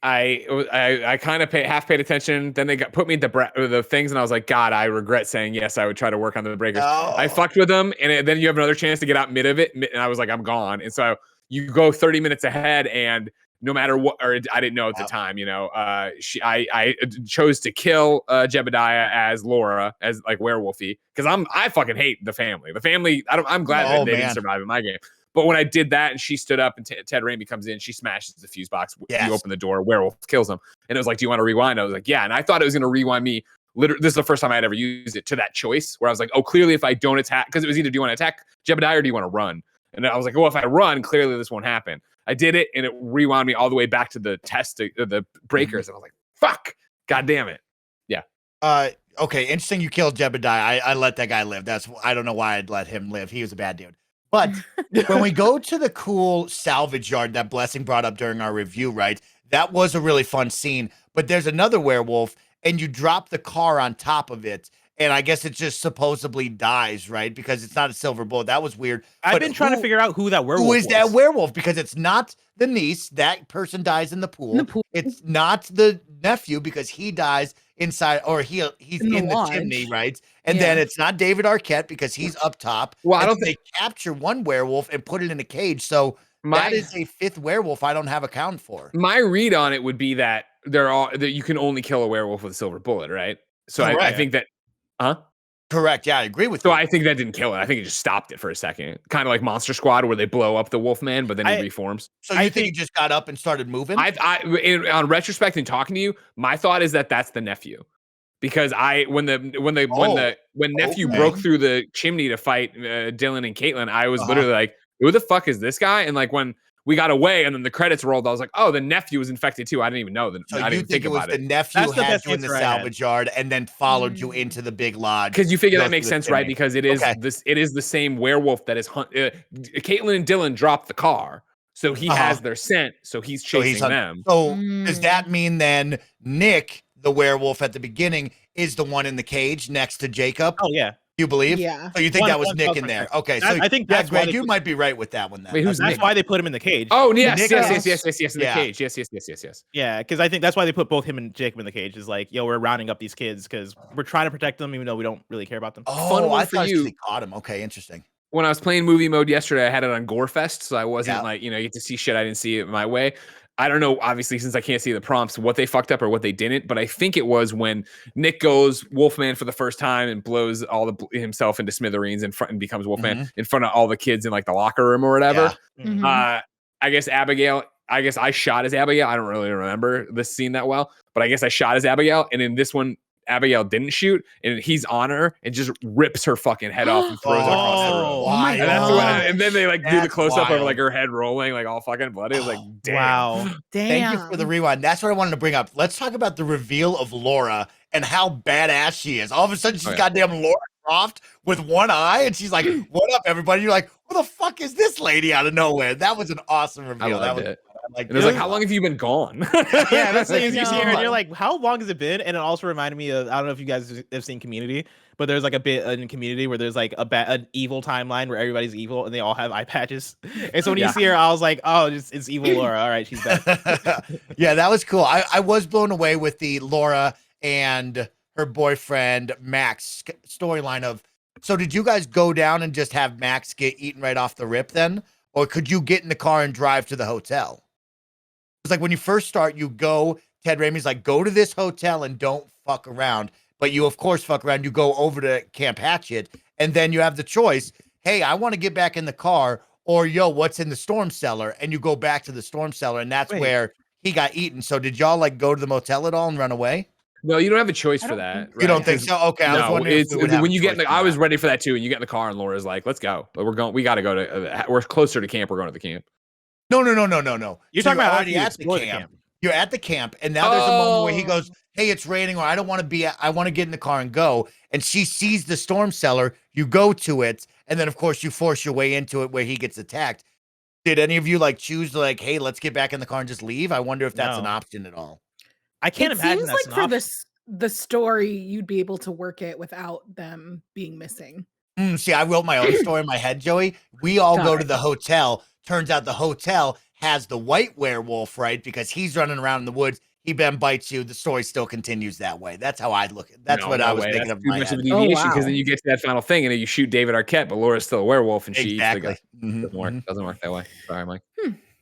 I kind of half paid attention. Then they put me in the things, and I was like, God, I regret saying yes. I would try to work on the breakers. Oh. I fucked with them, and then you have another chance to get out mid of it, and I was like, I'm gone. And so you go 30 minutes ahead, and no matter what, or I didn't know at the time, I chose to kill Jebediah as Laura, as like werewolfy, because I fucking hate the family. The family, I'm glad that they didn't survive in my game. But when I did that and she stood up and Ted Raimi comes in, she smashes the fuse box. Yes. You open the door, werewolf kills him. And it was like, do you want to rewind? I was like, yeah. And I thought it was going to rewind me. Literally, this is the first time I had ever used it to that choice where I was like, oh, clearly if I don't attack, because it was either do you want to attack Jebediah or do you want to run? And I was like, well, if I run, clearly this won't happen. I did it and it rewound me all the way back to the the breakers. And I was like, fuck, God damn it. Yeah. Okay, interesting you killed Jebediah. I let that guy live. I don't know why I'd let him live. He was a bad dude. But when we go to the cool salvage yard that Blessing brought up during our review, right? That was a really fun scene. But there's another werewolf, and you drop the car on top of it, and I guess it just supposedly dies, right? Because it's not a silver bullet. That was weird. I've been trying to figure out who that werewolf Who is that was. werewolf? Because it's not the niece. That person dies in the pool. It's not the nephew because he dies inside, or he's in the chimney, right? And then it's not David Arquette because he's up top. Well, I don't think they capture one werewolf and put it in a cage. So that is a 5th werewolf I don't have account for. My read on it would be that that you can only kill a werewolf with a silver bullet, right? So I think that, Correct. Yeah, I agree with So you. I think that didn't kill it. I think it just stopped it for a second. Kind of like Monster Squad where they blow up the Wolfman, but then he reforms. So you think he just got up and started moving? On retrospect and talking to you, my thought is that that's the nephew. Because when nephew broke through the chimney to fight Dylan and Caitlin, I was literally like, who the fuck is this guy? And like when we got away and then the credits rolled, I was like, oh, the nephew was infected too. I didn't even know that. So I didn't think it was about the it. nephew That's the had best you in the answer I had. salvage yard and then followed you into the big lodge. Because you figure Go that makes through the sense, right? chimney. Because it is it is the same werewolf that is Caitlin and Dylan dropped the car. So he has their scent, so he's chasing them. So does that mean then Nick, the werewolf at the beginning, is the one in the cage next to Jacob? Oh yeah. You believe? Yeah. So you think that was Nick in 1000%. there? Okay, so I think yeah, that's why Greg, they you put- might be right with that one. Then Wait, who's That's Nick? why they put him in the cage. Oh, yes, Nick yes, is- yes, yes, yes, yes, in the yeah. cage. Yes. Yeah, because I think that's why they put both him and Jacob in the cage. Is like, yo, we're rounding up these kids because we're trying to protect them, even though we don't really care about them. Fun Oh, one I for thought you. they caught him. Okay, interesting. When I was playing movie mode yesterday, I had it on Gorefest, so I wasn't Yeah. like, you get to see shit I didn't see it my way. I don't know, obviously, since I can't see the prompts, what they fucked up or what they didn't, but I think it was when Nick goes Wolfman for the first time and blows himself into smithereens in front and becomes Wolfman in front of all the kids in like the locker room or whatever. Yeah. Mhm. I guess I shot as Abigail. I don't really remember this scene that well, but I guess I shot as Abigail. And in this one, Abigail didn't shoot, and he's on her and just rips her fucking head off and throws her across the room. Oh my And, that's God. and then they like do the That's close up of wild. like her head rolling, like all fucking bloody. It was like, damn. Wow. Damn. Thank you for the rewind. That's what I wanted to bring up. Let's talk about the reveal of Laura and how badass she is. All of a sudden, she's goddamn Laura Croft with one eye, and she's like, "What up, everybody?" You're like, "Who the fuck is this lady out of nowhere?" That was an awesome I reveal. loved That was it. like, And it was like, how long have you been gone? Yeah, that's the thing. You see her and know. you're like, how long has it been? And it also reminded me of, I don't know if you guys have seen Community, but there's like a bit in Community where there's like an evil timeline where everybody's evil and they all have eye patches. And so when you see her, I was like, oh, it's evil Laura. All right, she's back. Yeah, that was cool. I was blown away with the Laura and her boyfriend Max storyline of. So did you guys go down and just have Max get eaten right off the rip then? Or could you get in the car and drive to the hotel? It's like when you first start, you go, Ted Raimi's like, go to this hotel and don't fuck around. But you, of course, fuck around. You go over to Camp Hatchet, and then you have the choice. Hey, I want to get back in the car, or yo, what's in the storm cellar? And you go back to the storm cellar, and that's where he got eaten. So did y'all like go to the motel at all and run away? No, you don't have a choice I for don't that. think You don't right? think so? Okay, I was No, wondering if it's we would have when a you get in choice the. for I was that. ready for that too, and you get in the car, and Laura's like, "Let's go. But we got to go to. We're closer to camp. We're going to the camp." No. You're You're talking talking about already after you at the explore the camp. camp. You're at the camp, and now there's a moment where he Oh. goes, "Hey, it's raining, or I don't want to be. I want to get in the car and go." And she sees the storm cellar. You go to it, and then of course you force your way into it where he gets attacked. Did any of you like choose to like, hey, let's get back in the car and just leave? I wonder if that's an No. option at all. I can't It imagine seems that's like an for option. this the story, you'd be able to work it without them being missing. See, I wrote my own story in my head, Joey. We all Got go it. to the hotel. Turns out the hotel has the white werewolf, right? Because he's running around in the woods. He then bites you. The story still continues that way. That's how I look at it. That's No, what no I was way. thinking That's of too in my much head. of a deviation because wow. then you get to that final thing and then you shoot David Arquette, but Laura's still a werewolf and she eats the guy. Exactly. Mhm, Doesn't work. mhm. Doesn't work that way. Sorry, Mike.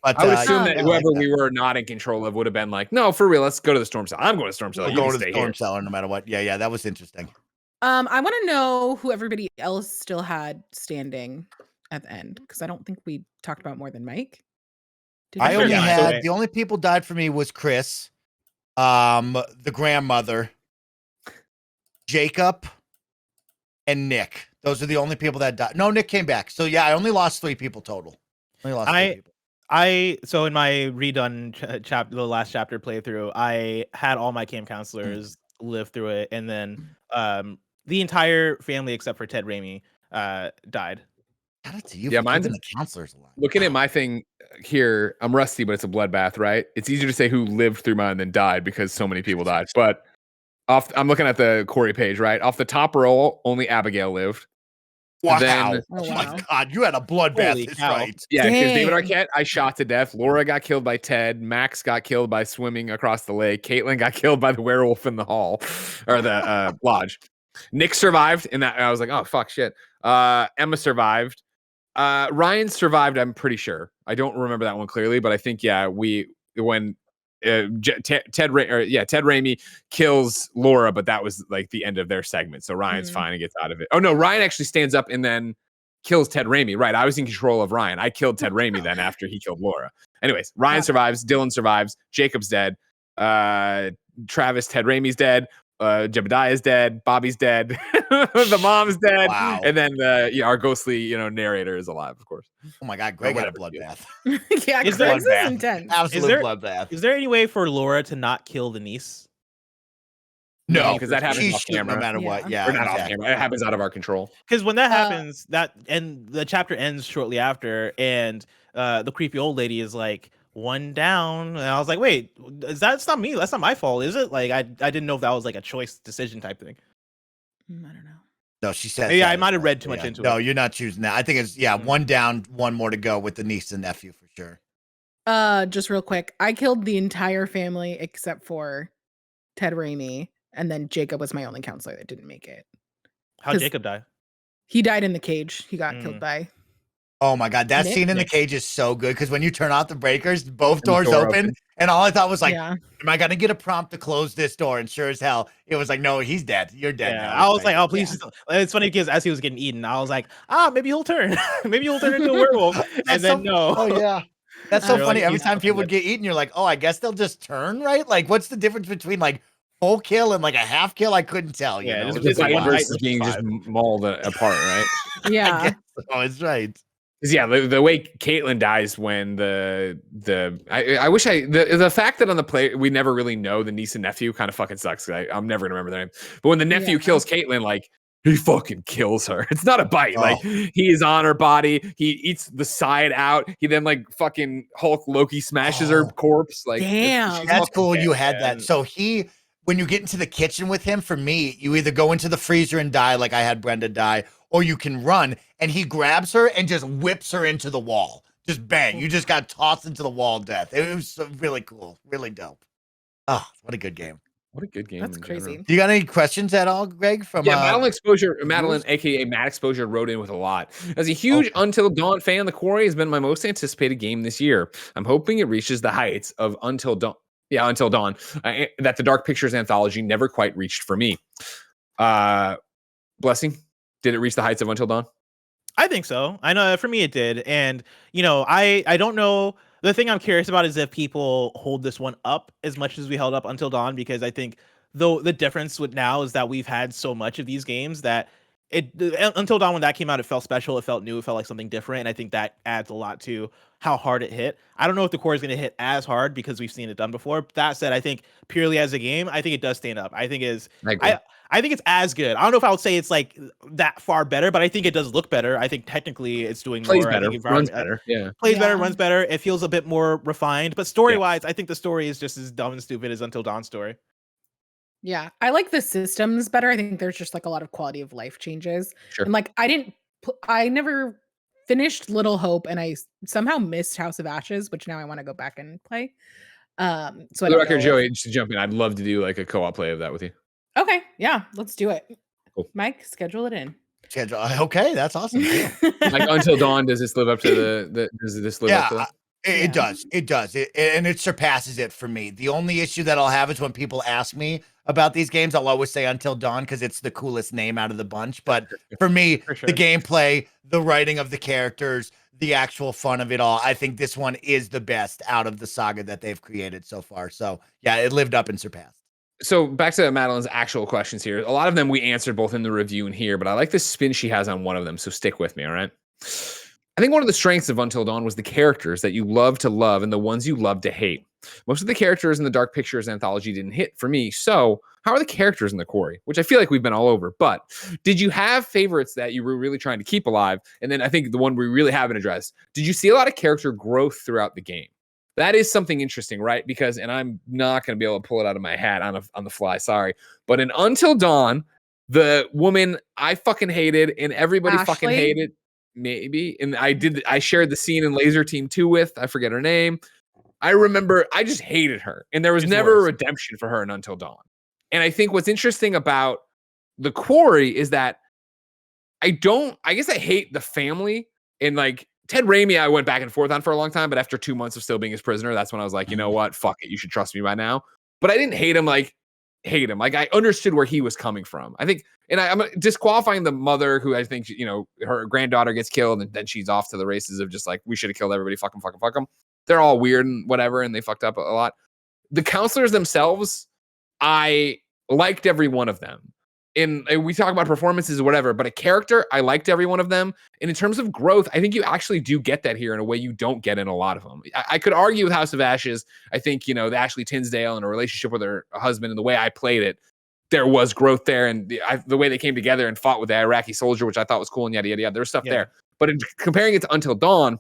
But I would assume that yeah, I whoever like we were not in control of would have been like, "No, for real, let's go to the storm cellar. I'm going to the storm cellar. We're You going can to the stay storm here." cellar no matter what. Yeah, that was interesting. I want to know who everybody else still had standing at the end because I don't think we talked about more than Mike. Did I we? only Yeah, had so- the only people died for me was Chris, the grandmother, Jacob, and Nick. Those are the only people that died. No, Nick came back. So yeah, I only lost 3 people total. Only lost 3 people. So in my redone chapter, the last chapter playthrough, I had all my camp counselors live through it, and then the entire family except for Ted Raimi died. Shout out to you Yeah, for mine's- keeping the counselors alive. Looking at my thing here, I'm rusty, but it's a bloodbath, right? It's easier to say who lived through mine than died because so many people died. But I'm looking at the Quarry page, right? Off the top row, only Abigail lived. Wow. Then- Oh, Oh my wow. God, you had a bloodbath. Holy That's cow. right. Yeah, because David Dang. Arquette, I shot to death. Laura got killed by Ted. Max got killed by swimming across the lake. Caitlin got killed by the werewolf in the hall or the lodge. Nick survived, and that I was like, oh fuck, shit. Emma survived. Ryan survived. I'm pretty sure. I don't remember that one clearly, but I think when Ted Raimi kills Laura, but that was like the end of their segment. So Ryan's fine and gets out of it. Oh no, Ryan actually stands up and then kills Ted Raimi. Right, I was in control of Ryan. I killed Ted Raimi then after he killed Laura. Anyways, Ryan survives. Dylan survives. Jacob's dead. Travis, Ted Raimi's dead. Jebediah's dead. Bobby's dead. The mom's dead. Wow. And then our ghostly, narrator is alive, of course. Oh my God, Greg had a whatever, dude. bloodbath. Yeah, Is Craig's there- is Bloodbath. intense. Absolute there- bloodbath. Is there any way for Laura to not kill the niece? No, because that happens she's off shooting no camera. matter what. Yeah, Or not off exactly. camera. It happens out of our control. Because when that happens, and the chapter ends shortly after, and the creepy old lady is like, one down, and I was like, wait, that's not me. That's not my fault, is it? Like, I didn't know if that was like a choice decision type thing. I don't know. No, she says. Yeah, that I as might have well. read too much into it. No, you're not choosing that. I think it's one down, one more to go with the niece and nephew for sure. Just real quick, I killed the entire family except for Ted Raimi, and then Jacob was my only counselor that didn't make it. How'd Jacob die? He died in the cage. He got killed by. Oh my god, that Nick? scene in the cage is so good because when you turn off the breakers, both doors door open, and all I thought was like, "Am I gonna get a prompt to close this door?" And sure as hell, it was like, "No, he's dead. You're dead now." I was like, "Oh, please!" It's funny because as he was getting eaten, I was like, maybe he'll turn, maybe he'll turn into a werewolf." And then no. Oh yeah, that's so funny. Like, Every time people would get eaten, you're like, "Oh, I guess they'll just turn, right?" Like, what's the difference between like full kill and like a half kill? I couldn't tell. You know, just like versus being just mauled apart, right? Yeah. I guess so. It's right. Yeah, the way Caitlyn dies when I wish the fact that on the play we never really know the niece and nephew kind of fucking sucks. I'm never gonna remember their name. But when the nephew kills Caitlyn, like he fucking kills her. It's not a bite. Like he is on her body. He eats the side out. He then like fucking Hulk Loki smashes her corpse. Like damn, that's cool. You had that. So when you get into the kitchen with him, for me, you either go into the freezer and die like I had Brenda die, or you can run, and he grabs her and just whips her into the wall. Just bang. You just got tossed into the wall of death. It was really cool. Really dope. Oh, what a good game. What a good game. That's crazy. Do you got any questions at all, Greg? From Madeline, aka Matt Exposure, wrote in with a lot. As a huge Until Dawn fan, The Quarry has been my most anticipated game this year. I'm hoping it reaches the heights of Until Dawn. Yeah, Until Dawn. That the Dark Pictures anthology never quite reached for me. Blessing, did it reach the heights of Until Dawn? I think so. I know for me it did. And, I don't know. The thing I'm curious about is if people hold this one up as much as we held up Until Dawn, because I think though the difference with now is that we've had so much of these games that Until Dawn, when that came out, it felt special. It felt new. It felt like something different. And I think that adds a lot to how hard it hit. I don't know if the core is going to hit as hard because we've seen it done before. But that said, I think purely as a game, I think it does stand up. I think I think it's as good. I don't know if I would say it's like that far better, but I think it does look better. I think technically it's doing plays more. better, runs better. Plays better, runs better. It feels a bit more refined. But story-wise, I think the story is just as dumb and stupid as Until Dawn's story. Yeah, I like the systems better. I think there's just like a lot of quality of life changes. Sure. And like I never finished Little Hope, and I somehow missed House of Ashes, which now I want to go back and play. So for the record, Joey, just to jump in, I'd love to do like a co-op play of that with you. Okay, yeah, let's do it. Cool. Mike, schedule it in. Okay, that's awesome. Like Until Dawn, does this live up to does this live up to that? It does. It does. And it surpasses it for me. The only issue that I'll have is when people ask me about these games, I'll always say Until Dawn because it's the coolest name out of the bunch. But for me, the gameplay, the writing of the characters, the actual fun of it all, I think this one is the best out of the saga that they've created so far. So yeah, it lived up and surpassed. So back to Madeline's actual questions here. A lot of them we answered both in the review and here, but I like the spin she has on one of them. So stick with me, all right? I think one of the strengths of Until Dawn was the characters that you love to love and the ones you love to hate. Most of the characters in the Dark Pictures anthology didn't hit for me. So how are the characters in the Quarry? Which I feel like we've been all over. But did you have favorites that you were really trying to keep alive? And then I think the one we really haven't addressed, did you see a lot of character growth throughout the game? That is something interesting, right? Because, and I'm not going to be able to pull it out of my hat on the fly, sorry. But in Until Dawn, the woman I fucking hated and everybody fucking hated, maybe. And I shared the scene in Laser Team 2 with, I forget her name. I remember I just hated her. And there was never a redemption for her in Until Dawn. And I think what's interesting about the Quarry is that I guess I hate the family. And like Ted Raimi, I went back and forth on for a long time, but after 2 months of still being his prisoner, that's when I was like, you know what? Fuck it. You should trust me by now. But I didn't hate him. Like I understood where he was coming from. I think, and I'm disqualifying the mother who I think, her granddaughter gets killed and then she's off to the races of just like, we should have killed everybody. Fuck them. They're all weird and whatever. And they fucked up a lot. The counselors themselves, I liked every one of them. And we talk about performances or whatever, but a character, I liked every one of them. And in terms of growth, I think you actually do get that here in a way you don't get in a lot of them. I could argue with House of Ashes. I think, the Ashley Tisdale and a relationship with her husband and the way I played it, there was growth there. And the way they came together and fought with the Iraqi soldier, which I thought was cool and yada, yada, yada. There's stuff there. But in comparing it to Until Dawn,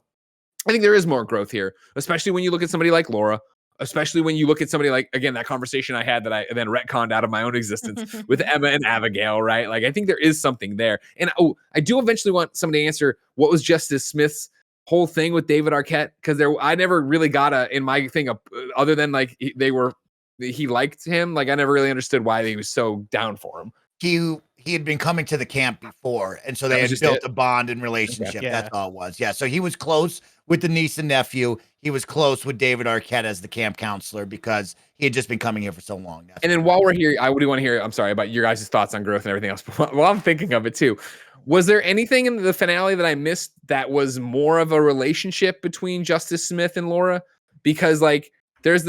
I think there is more growth here, especially when you look at somebody like Laura. especially when you look at somebody like, again, that conversation I had that I then retconned out of my own existence with Emma and Abigail, right? Like, I think there is something there. And I do eventually want somebody to answer what was Justice Smith's whole thing with David Arquette, because I never really got in my thing other than like he liked him. Like, I never really understood why he was so down for him. He had been coming to the camp before, and so they had built a bond and relationship. Okay. That's all it was. Yeah, so he was close with the niece and nephew. He was close with David Arquette as the camp counselor because he had just been coming here for so long. And then while we're here, I would want to hear, I'm sorry, about your guys' thoughts on growth and everything else. But while I'm thinking of it too, was there anything in the finale that I missed that was more of a relationship between Justice Smith and Laura? Because like, there's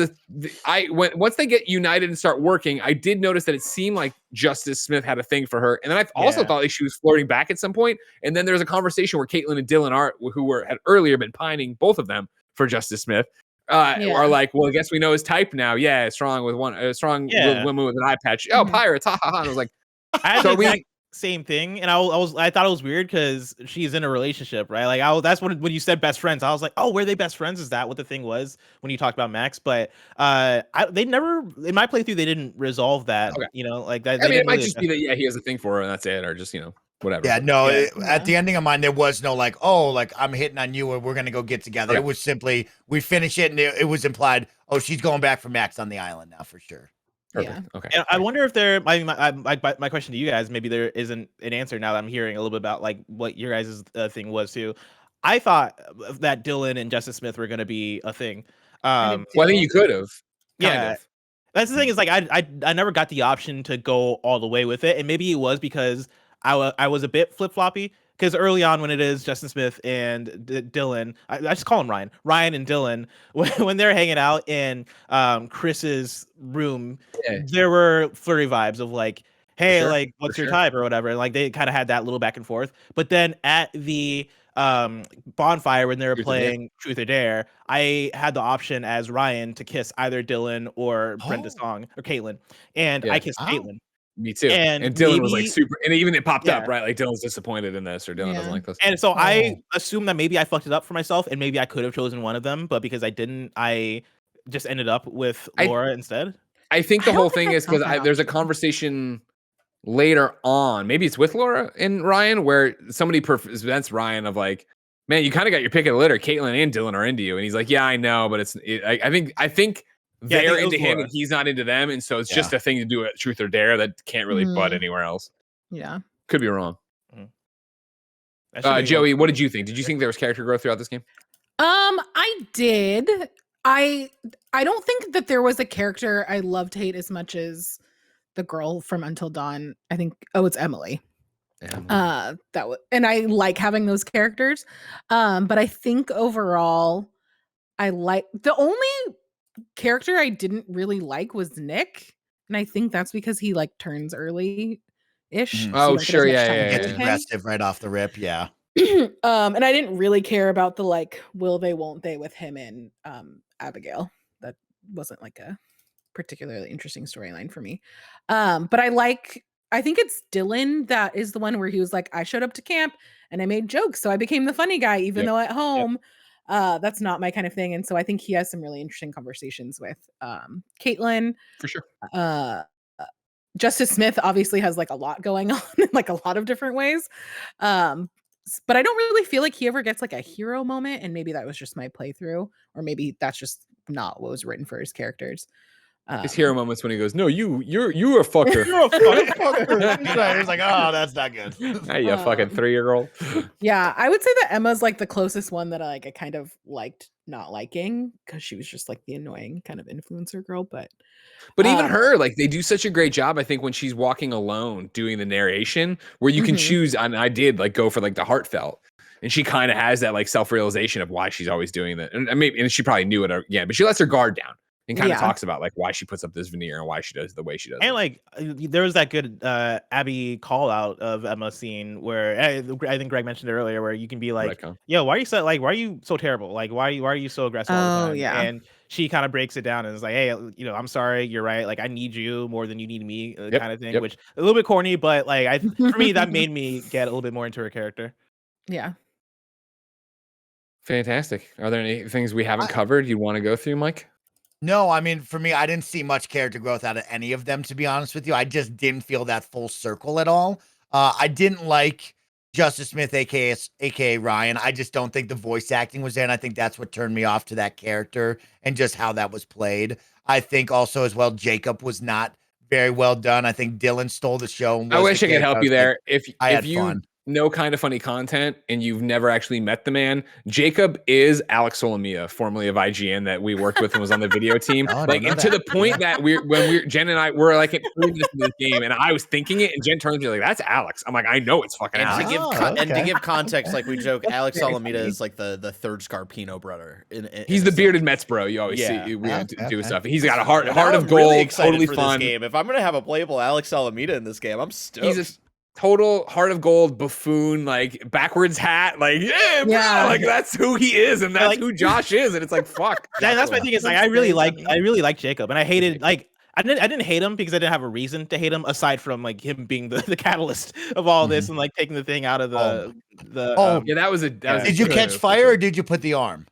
once they get united and start working, I did notice that it seemed like Justice Smith had a thing for her, and then I also thought like she was flirting back at some point. And then there's a conversation where Caitlin and Dylan had earlier been pining, both of them, for Justice Smith, are like, well, I guess we know his type now. Yeah, strong with woman with an eye patch. Oh, pirates! Ha ha ha! And I was like, same thing, and I thought it was weird because she's in a relationship, right? Like that's when you said best friends, I was like, oh, were they best friends? Is that what the thing was when you talked about Max? But they never, in my playthrough, they didn't resolve that. Okay. You know, like that. I mean, it might just be that he has a thing for her and that's it, or just whatever. Yeah, no. At the ending of mine, there was no like, oh, like I'm hitting on you, or we're gonna go get together. Okay. It was simply we finish it, and it was implied, oh, she's going back for Max on the island now for sure. Perfect. Yeah. Okay. And I wonder if my question to you guys, maybe there isn't an answer now that I'm hearing a little bit about like what your guys' thing was too. I thought that Dylan and Justice Smith were going to be a thing. Well, I think you could have. Yeah. That's the thing is like I never got the option to go all the way with it, and maybe it was because I was a bit flip floppy. Because early on, when it is Justin Smith and Dylan, I just call him Ryan and Dylan, when they're hanging out in Chris's room, there were flirty vibes of like, hey, like, what's your type or whatever. And like they kind of had that little back and forth. But then at the bonfire when they were playing Truth or Dare, I had the option as Ryan to kiss either Dylan or Brenda Song or Caitlin, and I kissed Caitlin. Me too. And Dylan was like super, and even it popped up, right? Like Dylan's disappointed in this, or Dylan doesn't like this. And so I assumed that maybe I fucked it up for myself, and maybe I could have chosen one of them, but because I didn't, I just ended up with Laura instead. I think the whole thing is because there's a conversation later on, maybe it's with Laura and Ryan, where somebody presents Ryan of like, man, you kind of got your pick of the litter. Caitlin and Dylan are into you, and he's like, yeah, I know, but I think they're into him and he's not into them, and so it's just a thing to do at Truth or Dare that can't really butt anywhere else. Yeah, could be wrong. Joey, what did you think? Did you think there was character growth throughout this game? I did. I don't think that there was a character I loved hate as much as the girl from Until Dawn. I think it's Emily. And I like having those characters. But I think overall, I like the only character I didn't really like was Nick, and I think that's because he like turns early ish. Sure, gets aggressive right off the rip. And I didn't really care about the like will they won't they with him and Abigail. That wasn't like a particularly interesting storyline for me. But I think it's Dylan that is the one where he was like, I showed up to camp and I made jokes, so I became the funny guy, even though at home that's not my kind of thing. And so I think he has some really interesting conversations with Caitlin. For sure. Justice Smith obviously has like a lot going on in like a lot of different ways. But I don't really feel like he ever gets like a hero moment. And maybe that was just my playthrough, or maybe that's just not what was written for his characters. His hero moments when he goes, no, you're a fucker. You're a fucker. He was like, oh, that's not good. Hey, you fucking 3-year-old. Yeah, I would say that Emma's like the closest one that I kind of liked not liking, because she was just like the annoying kind of influencer girl. But even her, like they do such a great job, I think, when she's walking alone doing the narration, where you can choose. And I did like go for like the heartfelt. And she kind of has that like self-realization of why she's always doing that. And she probably knew it again, but she lets her guard down. And kind of talks about like why she puts up this veneer and why she does the way she does. And like there was that good Abby call out of Emma scene where I think Greg mentioned it earlier, where you can be like, yo, why are you so terrible? Like why are you so aggressive all the time? Yeah. And she kind of breaks it down and is like, hey, I'm sorry, you're right. Like I need you more than you need me, kind of thing, which a little bit corny, but like for me that made me get a little bit more into her character. Yeah. Fantastic. Are there any things we haven't covered you want to go through, Mike? No, I mean, for me, I didn't see much character growth out of any of them, to be honest with you. I just didn't feel that full circle at all. I didn't like Justice Smith, aka Ryan. I just don't think the voice acting was there, and I think that's what turned me off to that character and just how that was played. I think also as well, Jacob was not very well done. I think Dylan stole the show. And I was wish the I could character. help I you was like, there. I If had you fun. know kind of funny content and you've never actually met the man, Jacob is Alex Solomia, formerly of IGN, that we worked with and was on the video team. Oh, I Like, don't know and to that. the point that when Jen and I were like at 3 minutes into this game, and I was thinking it, and Jen turns to me like, "That's Alex." I'm like, "I know it's fucking And to Alex." give Oh, and to okay. give context, like we joke, Alex very Alameda funny. is like the third Scarpino brother. He's In the a bearded sense. Mets bro. You always Yeah. see we Okay. do stuff. He's got a heart Now of I'm gold, really excited totally for fun. this game. If I'm gonna have a playable Alex Alameda in this game, I'm stoked. He's a total heart of gold buffoon, like backwards hat, like yeah, bro, Yeah. like that's who he is, and that's like- who Josh is, and it's like fuck. That's my thing is like That's I really very like funny. Jacob, and I hated like I didn't hate him because I didn't have a reason to hate him aside from like him being the catalyst of all this and like taking the thing out of the Oh, Yeah, that was a. That was Did you a- catch fire or did you put the arm?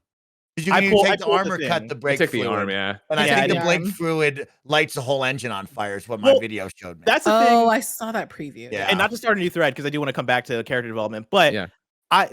Did you, I you pulled- I take the pulled arm the or cut thing. the I brake took the fluid? arm, yeah. And I Yeah, think I the did. brake fluid lights the whole engine on fire is what my Well, video showed me. That's the Oh, thing. I saw that preview. Yeah. And not to start a new thread because I do want to come back to character development, but Yeah. I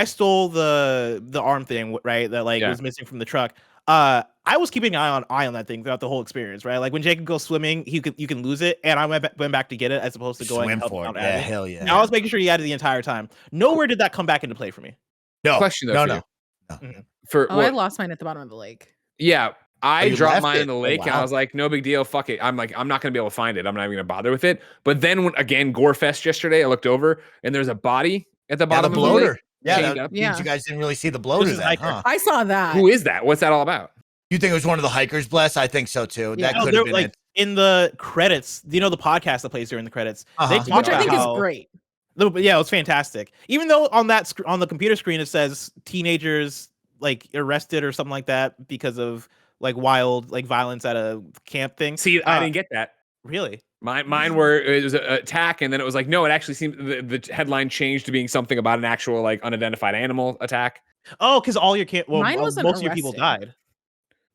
stole the arm thing, right? That like Yeah. was missing from the truck. I was keeping an eye on that thing throughout the whole experience, right? Like when Jacob goes swimming, you can lose it, and I went back to get it as opposed to going Swim help for it. out Yeah, Abby. hell yeah. And I was making sure he had it the entire time. Nowhere did that come back into play for me. No, Question though no, for no. you. Mhm. For Oh, I lost mine at the bottom of the lake. yeah, I you dropped left mine it? in the Oh, lake, and I wow. was like, no big deal, fuck it. I'm like, I'm not gonna be able to find it. I'm not even gonna bother with it. But then when again, Gorefest yesterday, I looked over and there's a body at the Yeah, the bottom of the lake. bloater. Yeah, chained that up. means Yeah. you guys didn't really see the bloater is then, hiker. huh? I saw that. Who is that? What's that all about? You think it was one of the hikers, Bless? I think so too. Yeah. That No, could they're, have been like it. in the credits. You know the podcast that plays during the credits. They Uh-huh. talk Which I about think is how- great. Yeah, it was fantastic. Even though on that on the computer screen it says teenagers like arrested or something like that because of like wild like violence at a camp thing. See, I didn't get that. Really. Mine were it was an attack, and then it was like no, it actually seemed the headline changed to being something about an actual like unidentified animal attack. Oh, because all your Mine wasn't most of your people arrested. died.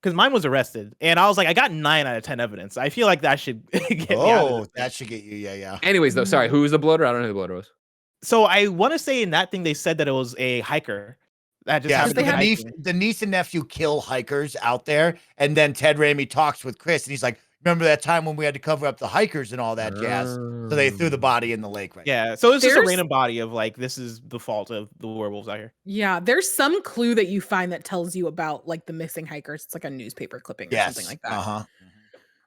Because mine was arrested, and I was like, I got 9 out of 10 evidence. I feel like that should get me out of Oh, this. that should get you. Yeah, yeah. Anyways, though, sorry, who was the bloater? I don't know who the bloater was. So I want to say in that thing they said that it was a hiker that just Yeah, happened they to be had- hiking. the niece and nephew kill hikers out there, and then Ted Raimi talks with Chris, and he's like, "Remember that time when we had to cover up the hikers and all that jazz?" So they threw the body in the lake. Right. Yeah, so it's just a There's- random body of like this is the fault of the werewolves out here. Yeah, there's some clue that you find that tells you about like the missing hikers. It's like a newspaper clipping or Yes. something like that. Uh huh.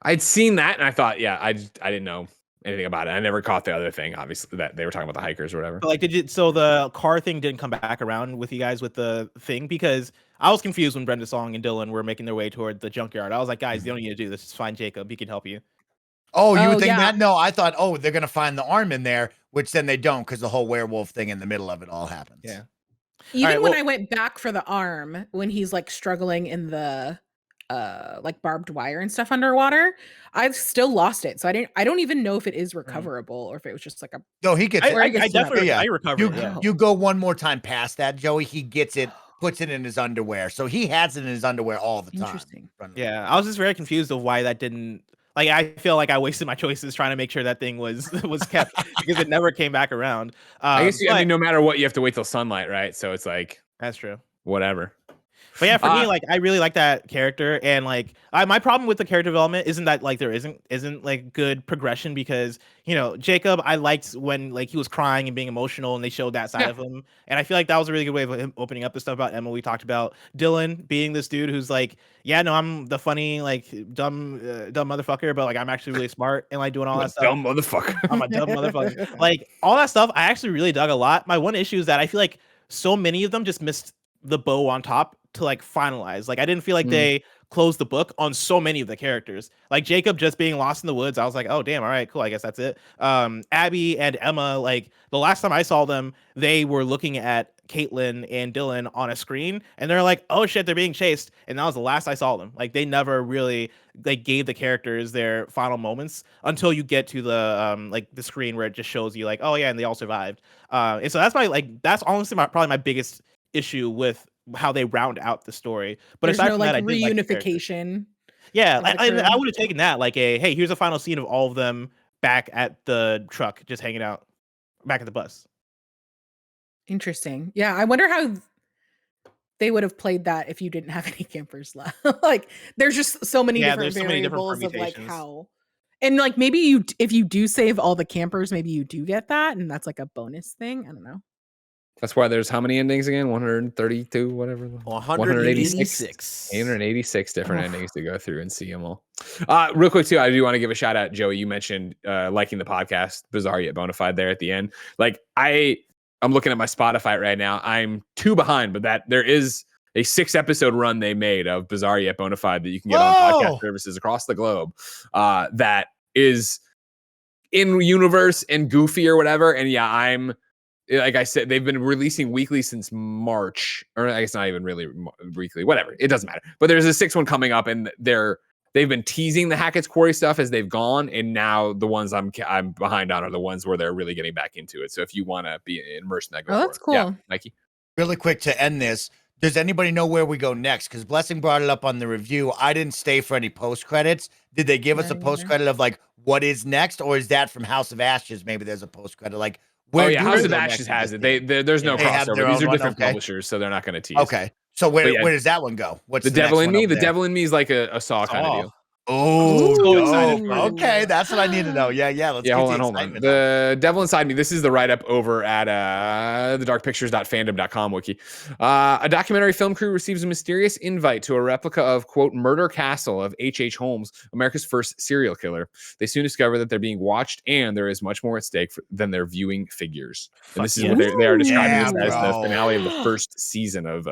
I'd seen that, and I thought, yeah, I didn't know anything about it. I never caught the other thing, obviously, that they were talking about the hikers or whatever. But like, so the car thing didn't come back around with you guys with the thing because I was confused when Brenda Song and Dylan were making their way toward the junkyard. I was like, guys, you don't need to do this. Just find Jacob. He can help you. Oh, you Oh, would think yeah. that? No, I thought, oh, they're gonna find the arm in there, which then they don't because the whole werewolf thing in the middle of it all happens. Yeah. Even right, when well- I went back for the arm, when he's like struggling in the like barbed wire and stuff underwater, I've still lost it. So I don't even know if it is recoverable or if it was just like a No, he gets I, it. Or I, I guess I you have- definitely yeah. I recovered. You it, yeah. you go one more time past that, Joey. He gets it, puts it in his underwear, so he has it in his underwear all the time. Interesting. Yeah, I was just very confused of why that didn't. Like, I feel like I wasted my choices trying to make sure that thing was kept because it never came back around. I guess, I but- mean, no matter what, you have to wait till sunlight, right? So it's like, that's true. whatever. But yeah, for me, Uh, like I really like that character, and like my problem with the character development isn't that like there isn't like good progression because Jacob I liked when like he was crying and being emotional and they showed that side Yeah. of him, and I feel like that was a really good way of him opening up the stuff about Emma we talked about. Dylan being this dude who's like, yeah, no, I'm the funny like dumb motherfucker, but like I'm actually really smart and like doing all that stuff. Dumb motherfucker. I'm a dumb motherfucker. Like all that stuff, I actually really dug a lot. My one issue is that I feel like so many of them just missed the bow on top to like finalize. Like I didn't feel like they closed the book on so many of the characters. Like Jacob just being lost in the woods, I was like, oh damn, all right, cool. I guess that's it. Abby and Emma, like the last time I saw them, they were looking at Caitlin and Dylan on a screen, and they're like, oh shit, they're being chased. And that was the last I saw them. Like they never really like gave the characters their final moments until you get to the like the screen where it just shows you like, oh yeah, and they all survived. And so that's honestly probably my biggest issue with how they round out the story. But There's aside no from like that, I did like the characters. reunification. Yeah, Of the I crew. would have taken that like hey, here's a final scene of all of them back at the truck, just hanging out, back at the bus. Interesting. Yeah, I wonder how they would have played that if you didn't have any campers left. Like, there's just so many Yeah, different there's so many different variables of like permutations. how, and like maybe you, if you do save all the campers, maybe you do get that, and that's like a bonus thing. I don't know. That's why there's how many endings again? 132, whatever. 186. 886 different Oh. endings to go through and see them all. Real quick too, I do want to give a shout out, Joey. You mentioned liking the podcast, Bizarre Yet Bonafide there at the end. Like I'm looking at my Spotify right now. I'm 2 behind, but that there is a 6-episode run they made of Bizarre Yet Bonafide that you can get on podcast services across the globe. That is in universe and goofy or whatever. And yeah, I'm like I said, they've been releasing weekly since March, or I guess not even really weekly, whatever. It doesn't matter. But there's a 6th one coming up, and they've been teasing the Hackett's Quarry stuff as they've gone, and now the ones I'm behind on are the ones where they're really getting back into it. So if you want to be immersed in that, go for That's it. cool. Yeah, Mikey. Really quick to end this. Does anybody know where we go next? Because Blessing brought it up on the review. I didn't stay for any post credits. Did they give us a post credit of like what is next, or is that from House of Ashes? Maybe there's a post credit. Like, where do House we of go Ashes next has in it. this There's no They have crossover. their These own are one? different Okay. publishers, so they're not going to tease. Okay. So where yeah. does that one go? What's The the next Devil in one Me. up The there? Devil in Me is like a Saw kind of Saw. deal. Oh, So excited dope. for it. Okay, that's what I need to know. Yeah. Let's Yeah, get hold the on. excitement up. The Devil Inside Me. This is the write-up over at thedarkpictures.fandom.com wiki. A documentary film crew receives a mysterious invite to a replica of, quote, Murder Castle of H.H. Holmes, America's first serial killer. They soon discover that they're being watched, and there is much more at stake than their viewing figures. And this is what they are describing Yeah, this as the bro. finale of the first season of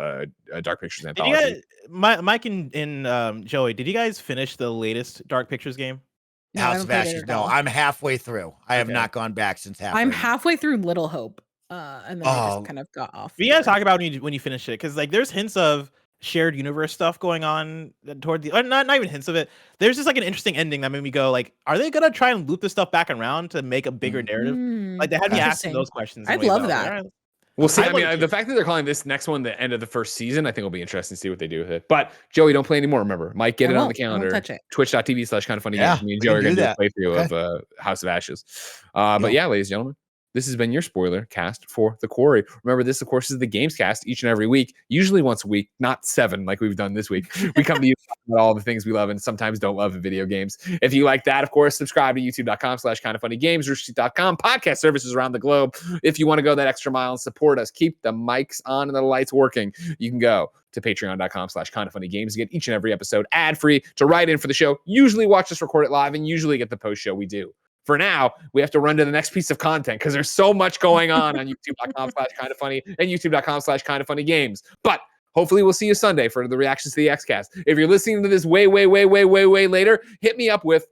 Dark Pictures Did you anthology. guys, Mike and Joey, did you guys finish the latest Dark Pictures game? No, I House haven't of played it Ashes. at No, all. I'm halfway through. I have Okay. not gone back since halfway. I'm halfway through Little Hope, and then I just kind of got off. We gotta talk about when you finish it, because like there's hints of shared universe stuff going on toward the, not even hints of it. There's just like an interesting ending that made me go like, are they gonna try and loop this stuff back around to make a bigger narrative? Like they had me asking those questions. I'd love that. We'll see. I I mean, love it the too. fact that they're calling this next one the end of the first season, I think will be interesting to see what they do with it. But Joey, don't play anymore. Remember, Mike, get it on the calendar. I won't touch it. Twitch.tv/KindaFunny Yeah, games. Me and we Joey can are going do to do a that. playthrough of House of Ashes. But yeah, ladies and gentlemen, this has been your spoiler cast for The Quarry. Remember, this, of course, is the Gamescast each and every week, usually once a week, not 7 like we've done this week. We come to you about all the things we love and sometimes don't love in video games. If you like that, of course, subscribe to youtube.com/KindaFunnyGames, Rooster.com, podcast services around the globe. If you want to go that extra mile and support us, keep the mics on and the lights working, you can go to patreon.com/KindaFunnyGames to get each and every episode ad-free, to write in for the show, usually watch us record it live, and usually get the post-show we do. For now, we have to run to the next piece of content because there's so much going on youtube.com/KindaFunny and youtube.com/KindaFunnyGames. But hopefully we'll see you Sunday for the reactions to the Xcast. If you're listening to this way later, hit me up with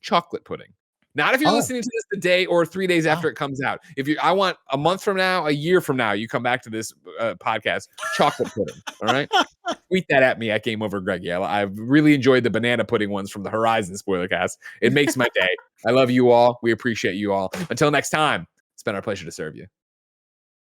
chocolate pudding. Not if you're listening to this the day or 3 days after it comes out. I want a month from now, a year from now, you come back to this podcast, chocolate pudding. All right. Tweet that at me at Game Over Greggy. I've really enjoyed the banana pudding ones from the Horizon Spoilercast. It makes my day. I love you all. We appreciate you all. Until next time, it's been our pleasure to serve you.